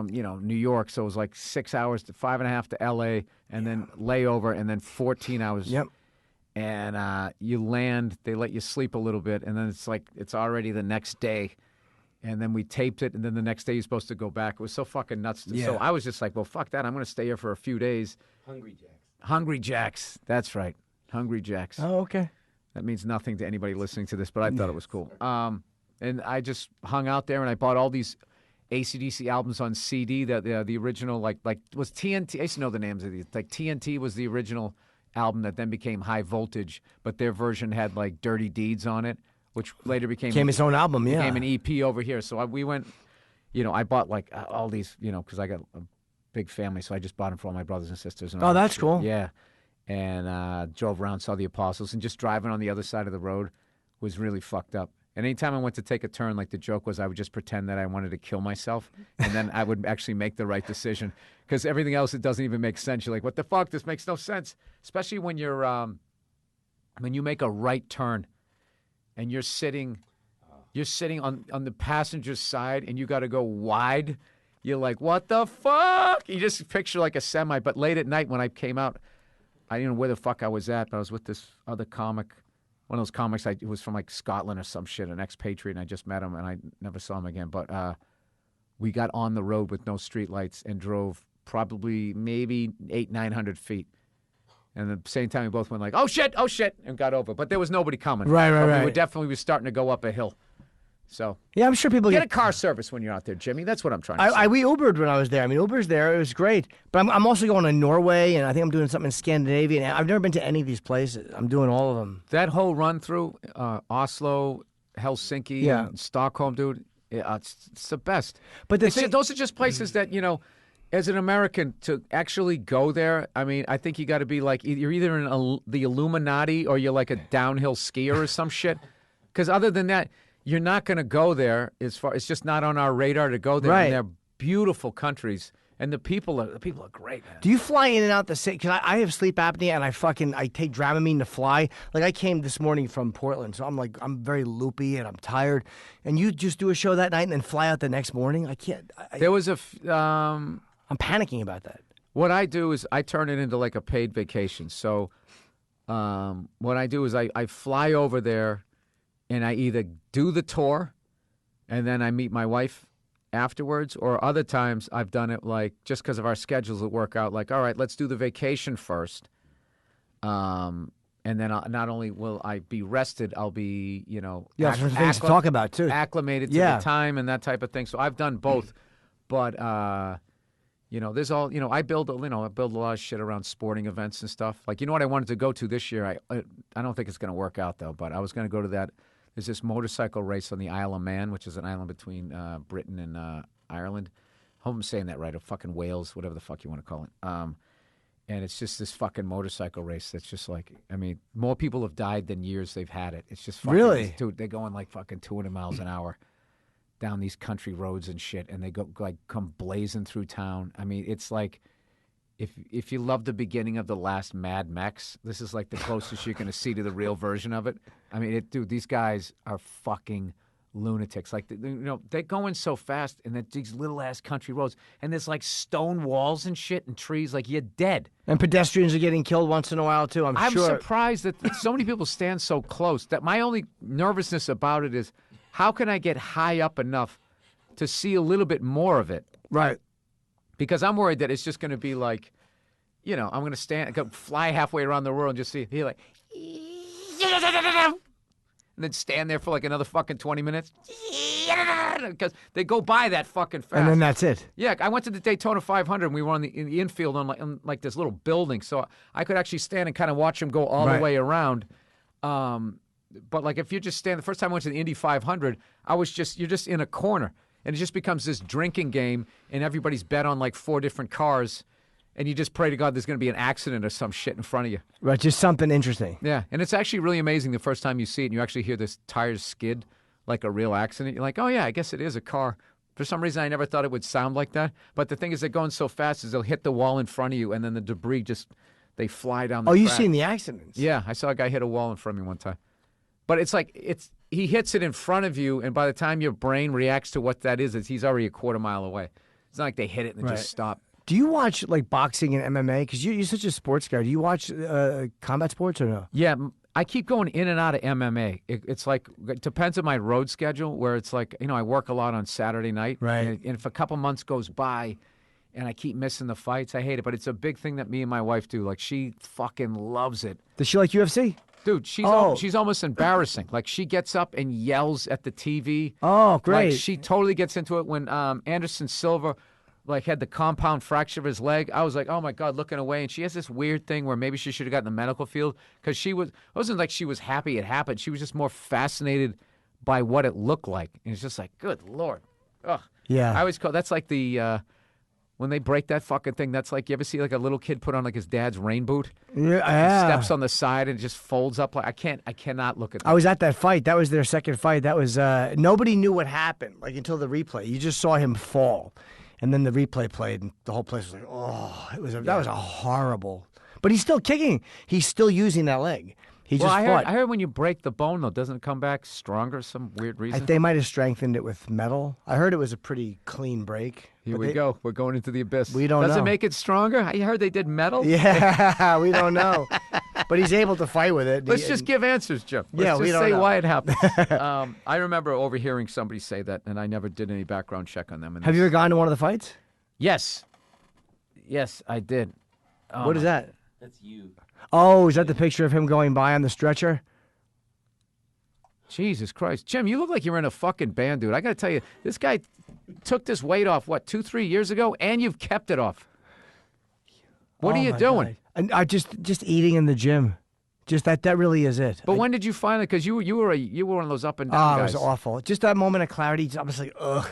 New York, so it was like 6 hours to 5.5 to L.A., and then layover, and then 14 hours. Yep. And you land, they let you sleep a little bit, and then it's like it's already the next day. And then we taped it, and then the next day you're supposed to go back. It was so fucking nuts. Yeah. So I was just like, well, fuck that. I'm going to stay here for a few days. Hungry Jacks. That's right. Hungry Jacks. Oh, okay. That means nothing to anybody listening to this, but I thought it was cool. And I just hung out there, and I bought all these AC/DC albums on CD. That the original, like was TNT. I used to know the names of these. Like TNT was the original album that then became High Voltage, but their version had like Dirty Deeds on it, which later became its own album, yeah. Became an EP over here. So we went, I bought like all these, because I got a big family, so I just bought them for all my brothers and sisters. And oh, that's cool. Yeah. And drove around, saw the Apostles, and just driving on the other side of the road was really fucked up. And anytime I went to take a turn, like the joke was I would just pretend that I wanted to kill myself, and then I would actually make the right decision. Because everything else, it doesn't even make sense. You're like, what the fuck? This makes no sense. Especially when you're when you make a right turn and you're sitting on the passenger side, and you got to go wide. You're like, what the fuck? You just picture like a semi. But late at night when I came out, I didn't know where the fuck I was at, but I was with this other comic, one of those comics. It was from like Scotland or some shit, an expatriate, and I just met him, and I never saw him again. But we got on the road with no streetlights and drove probably maybe 800-900 feet. And at the same time, we both went like, oh, shit, and got over. But there was nobody coming. Right. We were definitely starting to go up a hill. So yeah, I'm sure people get a car service when you're out there, Jimmy. That's what I'm trying to say. We Ubered when I was there. I mean, Uber's there. It was great. But I'm also going to Norway, and I think I'm doing something in Scandinavia. And I've never been to any of these places. I'm doing all of them. That whole run through Oslo, Helsinki, and Stockholm, dude, it's the best. But those are just places that, you know, as an American, to actually go there, I mean, I think you got to be like, you're either in the Illuminati or you're like a downhill skier or some shit. Because other than that, you're not going to go there. It's just not on our radar to go there. Right. And they're beautiful countries, and the people are great, man. Do you fly in and out the city? Because I have sleep apnea, and I take Dramamine to fly. Like I came this morning from Portland, so I'm very loopy and I'm tired. And you just do a show that night and then fly out the next morning. I can't. There was I'm panicking about that. What I do is I turn it into like a paid vacation. So what I do is I fly over there. And I either do the tour, and then I meet my wife afterwards, or other times I've done it like just because of our schedules that work out. Like, all right, let's do the vacation first, and then not only will I be rested, I'll be that's things to talk about too, acclimated to the time and that type of thing. So I've done both, but there's all I build a lot of shit around sporting events and stuff. Like what I wanted to go to this year. I don't think it's going to work out though, but I was going to go to that. There's this motorcycle race on the Isle of Man, which is an island between Britain and Ireland. I hope I'm saying that right, or fucking Wales, whatever the fuck you want to call it. And it's just this fucking motorcycle race that's just like, I mean, more people have died than years they've had it. It's just fucking, really? Dude, they're going like fucking 200 miles an hour down these country roads and shit, and they come blazing through town. I mean, it's like, if you love the beginning of the last Mad Max, this is like the closest you're going to see to the real version of it. I mean, dude, these guys are fucking lunatics. Like, they're going so fast, and these little ass country roads, and there's like stone walls and shit and trees. Like, you're dead. And pedestrians are getting killed once in a while too. I'm sure. I'm surprised that so many people stand so close. That my only nervousness about it is, how can I get high up enough to see a little bit more of it? Right. Because I'm worried that it's just going to be like, I'm going to fly halfway around the world and just be like, and then stand there for like another fucking 20 minutes. Because they go by that fucking fast. And then that's it. Yeah, I went to the Daytona 500, and we were in the infield on like this little building. So I could actually stand and kind of watch them go all the way around. But like if you just stand, the first time I went to the Indy 500, you're just in a corner. And it just becomes this drinking game, and everybody's bet on like 4 different cars, and you just pray to God there's going to be an accident or some shit in front of you. Right, just something interesting. Yeah, and it's actually really amazing the first time you see it, and you actually hear this tires skid like a real accident. You're like, oh yeah, I guess it is a car. For some reason, I never thought it would sound like that. But the thing is, they're going so fast is they'll hit the wall in front of you, and then the debris they fly down the track. You've seen the accidents? Yeah, I saw a guy hit a wall in front of me one time. But it's like, he hits it in front of you, and by the time your brain reacts to what that is, he's already a quarter mile away. It's not like they hit it and just stop. Do you watch like boxing and MMA? Because you're such a sports guy. Do you watch combat sports or no? Yeah, I keep going in and out of MMA. It's like, it depends on my road schedule, where it's like, I work a lot on Saturday night. Right. And if a couple months goes by and I keep missing the fights, I hate it. But it's a big thing that me and my wife do. Like, she fucking loves it. Does she like UFC? Dude, she's almost embarrassing. Like, she gets up and yells at the TV. Oh, great. Like, she totally gets into it. When Anderson Silva had the compound fracture of his leg, I was like, oh my God, looking away. And she has this weird thing where maybe she should have gotten the medical field, because it wasn't like she was happy it happened. She was just more fascinated by what it looked like. And it's just like, good Lord. Ugh. Yeah. I always call that's like the when they break that fucking thing, that's like, you ever see like a little kid put on like his dad's rain boot? Yeah. Steps on the side and it just folds up. Like, I cannot look at that. I was at that fight. That was their second fight. That was nobody knew what happened, like, until the replay. You just saw him fall. And then the replay played, and the whole place was like, oh, that was a horrible. But he's still kicking. He's still using that leg. He Well, just fought. I heard when you break the bone, though, doesn't it come back stronger? Some weird reason. They might have strengthened it with metal. I heard it was a pretty clean break. Here we go. We're going into the abyss. We don't know. Does it make it stronger? I heard they did metal. Yeah, we don't know. But he's able to fight with it. Let's just give answers, Jim. Yeah, Let's we just don't say know. why it happened. I remember overhearing somebody say that, and I never did any background check on them. And Have you ever gone to one of the fights? Yes. Yes, I did. What is that? That's you. Oh, is that the picture of him going by on the stretcher? Jesus Christ. Jim, you look like you're in a fucking band, dude. I got to tell you, this guy took this weight off, 2-3 years ago, and you've kept it off. What are you my doing? God. And I just eating in the gym. Just that really is it. But when did you finally, because you were one of those up and Oh, down it guys. was awful. Just that moment of clarity. I was like, ugh.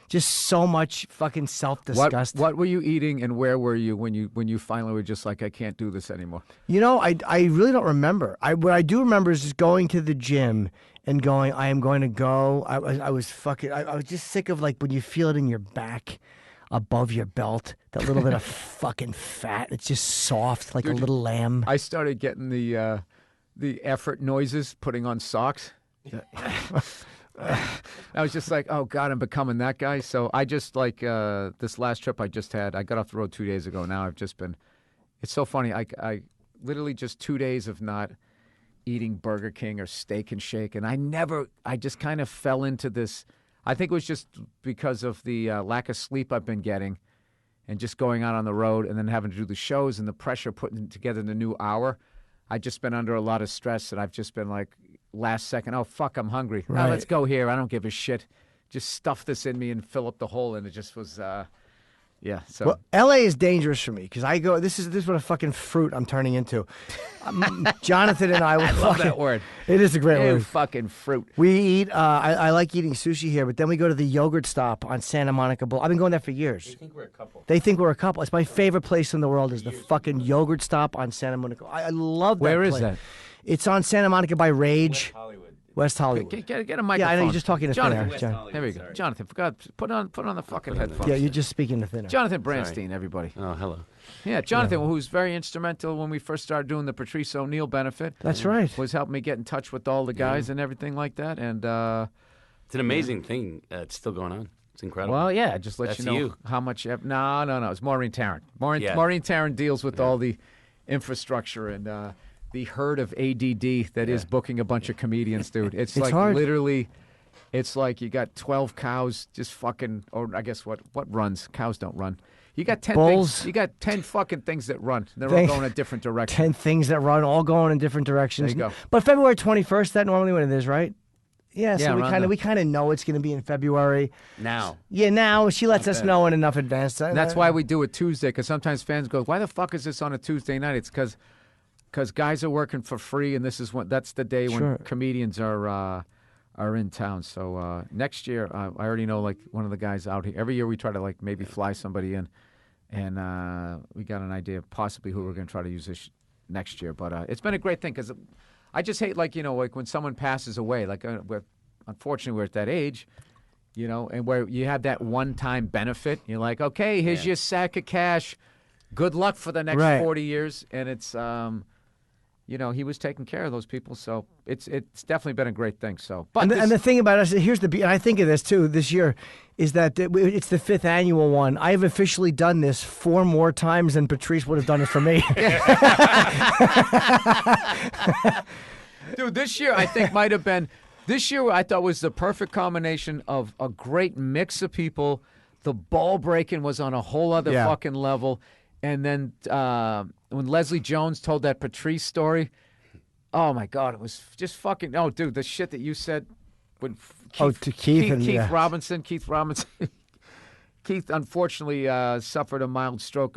Just so much fucking self-disgust. What were you eating and where were you when you finally were just like, I can't do this anymore? You know, I really don't remember. What I do remember is just going to the gym and going, I am going to go. I was just sick of like when you feel it in your back above your belt, that little bit of fucking fat. It's just soft like a little lamb. I started getting the effort noises putting on socks. I was just like, oh, God, I'm becoming that guy. So I just like this last trip I just had, I got off the road 2 days ago. Now I've just been, it's so funny. I literally just 2 days of not eating Burger King or Steak and Shake. And I just kind of fell into this. I think it was just because of the lack of sleep I've been getting and just going out on the road and then having to do the shows and the pressure putting together the new hour. I've just been under a lot of stress and I've just been like, last second, oh, fuck, I'm hungry. Right. Oh, let's go here. I don't give a shit. Just stuff this in me and fill up the hole. And it just was, yeah. So Well, L.A. is dangerous for me because I go, this is what a fucking fruit I'm turning into. Jonathan and I will love that word. It is a great Ew, word. fucking fruit. We eat, I like eating sushi here, but then we go to the yogurt stop on Santa Monica Boulevard. I've been going there for years. They think we're a couple. They think we're a couple. It's my favorite place in the world is the fucking yogurt stop on Santa Monica. I love that Where is place. that? It's on Santa Monica by Rage, Hollywood. West Hollywood. Get a microphone. Yeah, I know you're just talking to thin Jonathan. air. West John. Hollywood, There we go. sorry. Jonathan, put on the fucking headphones. Yeah, you're just speaking to thin air. Jonathan Branstein, everybody. Oh, hello. Yeah, Jonathan, who's very instrumental when we first started doing the Patrice O'Neal benefit. That's right. Was helping me get in touch with all the guys and everything like that. And It's an amazing thing. It's still going on. It's incredible. well, yeah, just let That's you know you. how much. No, it's Maureen Tarrant. Maureen Yeah. Tarrant deals with all the infrastructure and the herd of ADD that is booking a bunch of comedians, dude. It's like hard. literally. It's like you got 12 cows just fucking, or I guess what runs? Cows don't run. You got 10 Bulls. things. You got 10 fucking things that run. They're all Thank- going a different direction. 10 things that run, all going in different directions. There you go. But February 21st, that normally when it is, right? Yeah, Yeah, so around we kind of know it's going to be in February. now. Yeah, now she lets us know in enough advance. And that's why we do it Tuesday, because sometimes fans go, "Why the fuck is this on a Tuesday night?" It's because guys are working for free, and that's the day when Sure. comedians are in town. So next year, I already know like one of the guys out here. Every year we try to like maybe fly somebody in, and we got an idea of possibly who we're going to try to use this next year. But it's been a great thing because I just hate like when someone passes away. Like unfortunately we're at that age. And where you have that one-time benefit, you're like, okay, here's your sack of cash. Good luck for the next Right. 40 years. And it's, he was taking care of those people. So it's definitely been a great thing. So, but And the thing about us, and I think of this too this year, is that it's the 5th annual one. I've officially done this 4 more times than Patrice would have done it for me. dude, this year I think might have been. This year I thought was the perfect combination of a great mix of people. The ball breaking was on a whole other Yeah. fucking level. And then when Leslie Jones told that Patrice story, oh my God, it was just fucking. Oh, dude, the shit that you said. When To Keith and yeah. Robinson. Keith unfortunately suffered a mild stroke.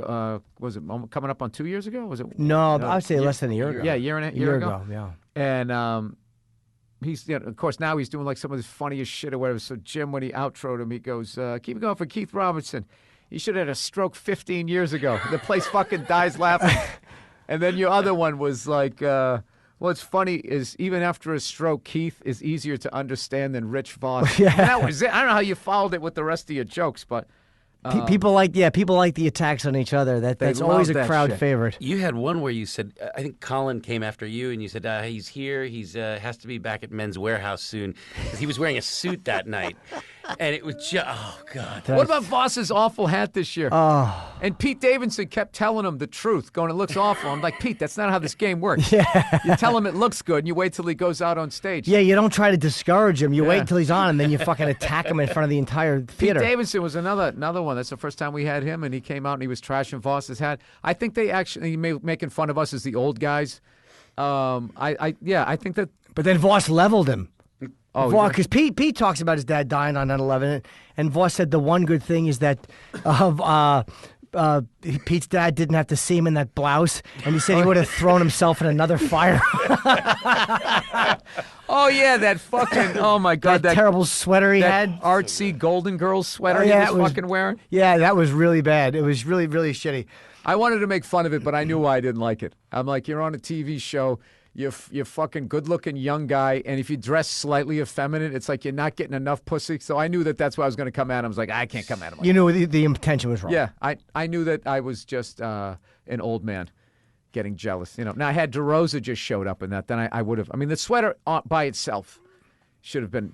Was it coming up on 2 years ago? Was it? No, I would say less than a year ago. Yeah, year ago. Yeah. And he's, of course, now he's doing like some of his funniest shit or whatever. So Jim, when he outroed him, he goes, "Keep it going for Keith Robinson. He should have had a stroke 15 years ago." The place fucking dies laughing. And then your other one was like, what's funny is even after a stroke, Keith is easier to understand than Rich Voss. Yeah. And that was it. I don't know how you followed it with the rest of your jokes, but People like the attacks on each other. That's always a that crowd shit. favorite. You had one where you said, I think Colin came after you, and you said he's here. He's has to be back at Men's Warehouse soon because he was wearing a suit that night, and it was just God. What about Voss's awful hat this year? Oh. And Pete Davidson kept telling him the truth, going, it looks awful. I'm like, Pete, that's not how this game works. Yeah. You tell him it looks good, and you wait till he goes out on stage. Yeah, you don't try to discourage him. You wait until he's on, and then you fucking attack him in front of the entire theater. Pete Davidson was another one. That's the first time we had him, and he came out and he was trashing Voss's hat. I think they actually making fun of us as the old guys. I think that. But then Voss leveled him. Oh, Voss, because Pete talks about his dad dying on 9/11, and Voss said the one good thing is that Pete's dad didn't have to see him in that blouse, and he said he would have thrown himself in another fire. Oh yeah, that fucking my god, that terrible sweater he had, artsy Golden Girls sweater he was fucking wearing. Yeah, that was really bad. It was really, really shitty. I wanted to make fun of it, but I knew why I didn't like it. I'm like, you're on a TV show. You're fucking good-looking young guy, and if you dress slightly effeminate, it's like you're not getting enough pussy. So I knew that's why I was going to come at him. I was like, I can't come at him. You knew the intention was wrong. Yeah, I knew that I was just an old man getting jealous. Now, I had DeRosa just showed up in that, then I would have. I mean, the sweater by itself should have been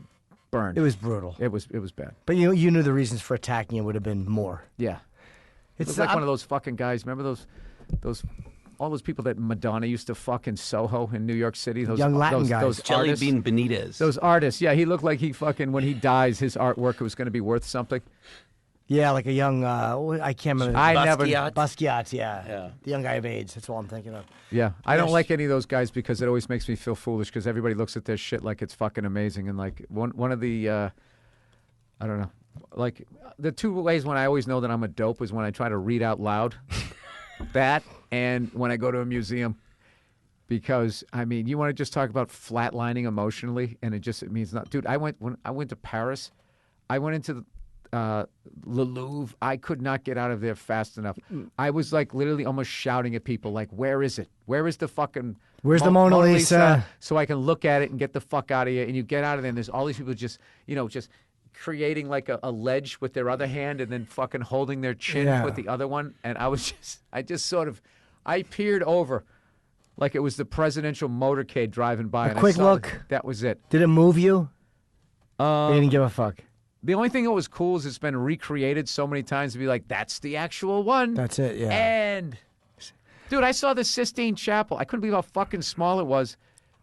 burned. It was brutal. It was bad. But you knew the reasons for attacking it would have been more. Yeah. It's like one of those fucking guys. Remember those all those people that Madonna used to fuck in Soho in New York City? Those young Latin guys. Those Jelly artists, Bean Benitez. Those artists. Yeah, he looked like he fucking, when he dies, his artwork was going to be worth something. Yeah, like a young, I can't remember. Basquiat. Yeah. The young guy of AIDS. That's all I'm thinking of. Yeah, I don't like any of those guys because it always makes me feel foolish because everybody looks at their shit like it's fucking amazing. And like one of the, I don't know, like the two ways when I always know that I'm a dope is when I try to read out loud. That and when I go to a museum, because I mean, you want to just talk about flatlining emotionally, and it means not, dude. When I went to Paris, I went into the Louvre. I could not get out of there fast enough. I was like literally almost shouting at people, like, "Where is it? Where is the fucking? Where's the Mona Lisa?" So I can look at it and get the fuck out of here. And you get out of there, and there's all these people just creating like a ledge with their other hand and then fucking holding their chin with the other one. And I peered over like it was the presidential motorcade driving by. A quick look. That was it. Did it move you? You didn't give a fuck. The only thing that was cool is it's been recreated so many times to be like, that's the actual one. That's it, yeah. And, dude, I saw the Sistine Chapel. I couldn't believe how fucking small it was.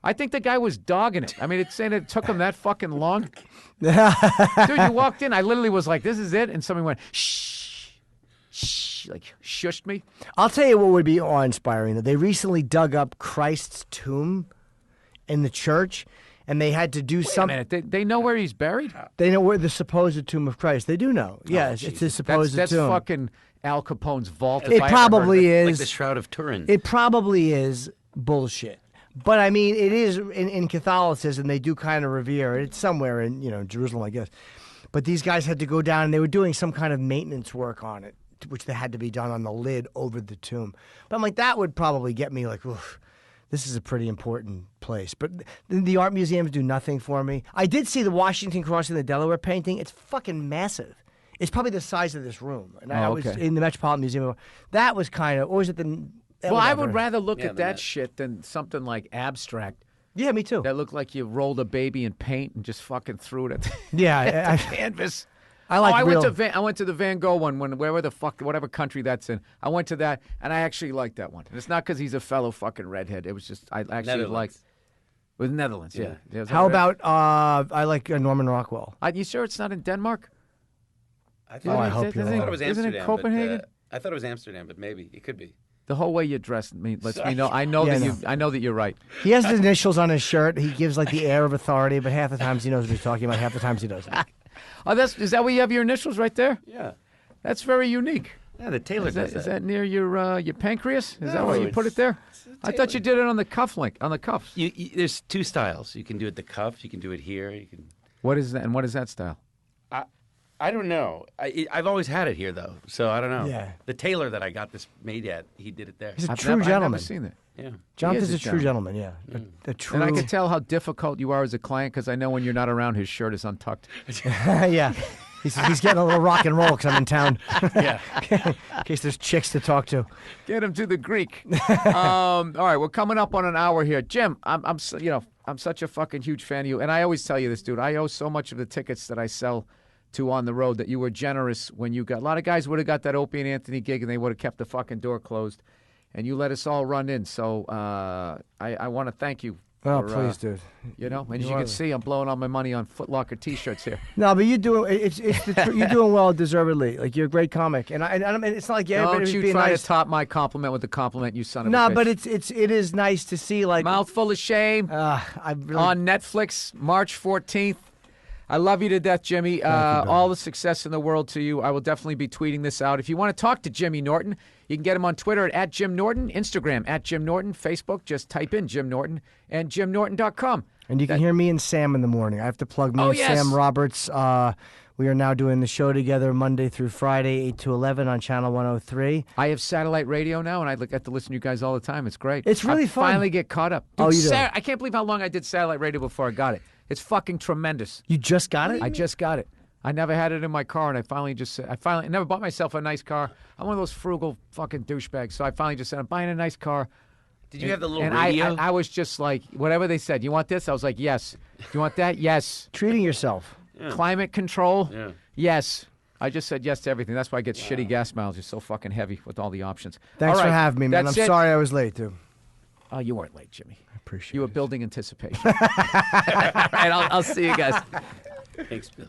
I think the guy was dogging it. I mean, it's saying it took him that fucking long. Dude, you walked in. I literally was like, this is it. And somebody went, shh, shh, like shushed me. I'll tell you what would be awe-inspiring. They recently dug up Christ's tomb in the church, and they had to do something. Wait a minute. They know where he's buried? They know where the supposed tomb of Christ. They do know. Yes, it's the supposed that's tomb. That's fucking Al Capone's vault. It probably is. Like the Shroud of Turin. It probably is bullshit. But I mean, it is in Catholicism. They do kind of revere it. It's somewhere in Jerusalem, I guess. But these guys had to go down, and they were doing some kind of maintenance work on it, which they had to be done on the lid over the tomb. But I'm like, that would probably get me like, oof, this is a pretty important place. But the art museums do nothing for me. I did see the Washington Cross and the Delaware painting. It's fucking massive. It's probably the size of this room. And I was in the Metropolitan Museum. That was kind of, or was it the... Well, I would rather look at that shit than something like abstract. Yeah, me too. That looked like you rolled a baby in paint and just fucking threw it at the, the canvas. I like. I went to the Van Gogh one whatever country that's in. I went to that and I actually liked that one. And it's not because he's a fellow fucking redhead. It was just I actually liked. It was Netherlands, yeah. How about I like Norman Rockwell? You sure it's not in Denmark? I hope you're I thought it was Amsterdam. Isn't it Copenhagen? I thought it was Amsterdam, but maybe it could be. The whole way you dress lets me know. I know that you're right. He has the initials on his shirt. He gives like the air of authority, but half the times he knows what he's talking about. Half the times he doesn't. Is that where you have your initials right there? Yeah. That's very unique. Yeah, the tailor does that. Is that near your pancreas? Is that why you put it there? I thought you did it on the cuffs. There's two styles. You can do it at the cuff. You can do it here. You can. What is that? And what is that style? I don't know. I've always had it here, though, so I don't know. Yeah. The tailor that I got this made at, he did it there. He's a true gentleman. I've never seen it. Yeah. Jonathan's a true gentleman, yeah. A true... And I can tell how difficult you are as a client because I know when you're not around, his shirt is untucked. Yeah. He's getting a little rock and roll because I'm in town. Yeah. In case there's chicks to talk to. Get him to the Greek. All right, we're coming up on an hour here. Jim, I'm such a fucking huge fan of you, and I always tell you this, dude. I owe so much of the tickets that I sell to On the Road that you were generous when you got. A lot of guys would have got that Opie and Anthony gig, and they would have kept the fucking door closed, and you let us all run in. So I want to thank you. Oh, please, dude. You know, and as you can see, I'm blowing all my money on Foot Locker T-shirts here. No, but you're doing you're doing well, deservedly. Like you're a great comic, and I mean, it's not like Don't you try to top my compliment with the compliment, you son of a bitch. No, but it is nice to see like Mouthful of Shame I really, on Netflix, March 14th. I love you to death, Jimmy. All the success in the world to you. I will definitely be tweeting this out. If you want to talk to Jimmy Norton, you can get him on Twitter at Jim Norton, Instagram at Jim Norton, Facebook, just type in Jim Norton, and JimNorton.com. And you can hear me and Sam in the morning. I have to plug me and Sam Roberts. We are now doing the show together Monday through Friday, 8 to 11 on Channel 103. I have satellite radio now, and I get to listen to you guys all the time. It's great. It's really I fun. finally get caught up. Dude, Oh, you do? I can't believe how long I did satellite radio before I got it. It's fucking tremendous. You just got it? I just got it. I never had it in my car, and I never bought myself a nice car. I'm one of those frugal fucking douchebags, so I finally just said, I'm buying a nice car. Did you have the little and radio? I was just like, whatever they said, you want this? I was like, yes. Do you want that? Yes. Treating yourself. Yeah. Climate control? Yeah. Yes. I just said yes to everything. That's why I get shitty gas mileage. It's so fucking heavy with all the options. Thanks All right, for having me, man. that's I'm it. sorry I was late, too. Oh, you weren't late, Jimmy. I appreciate it. You were building anticipation. All right, I'll see you guys. Thanks, Bill.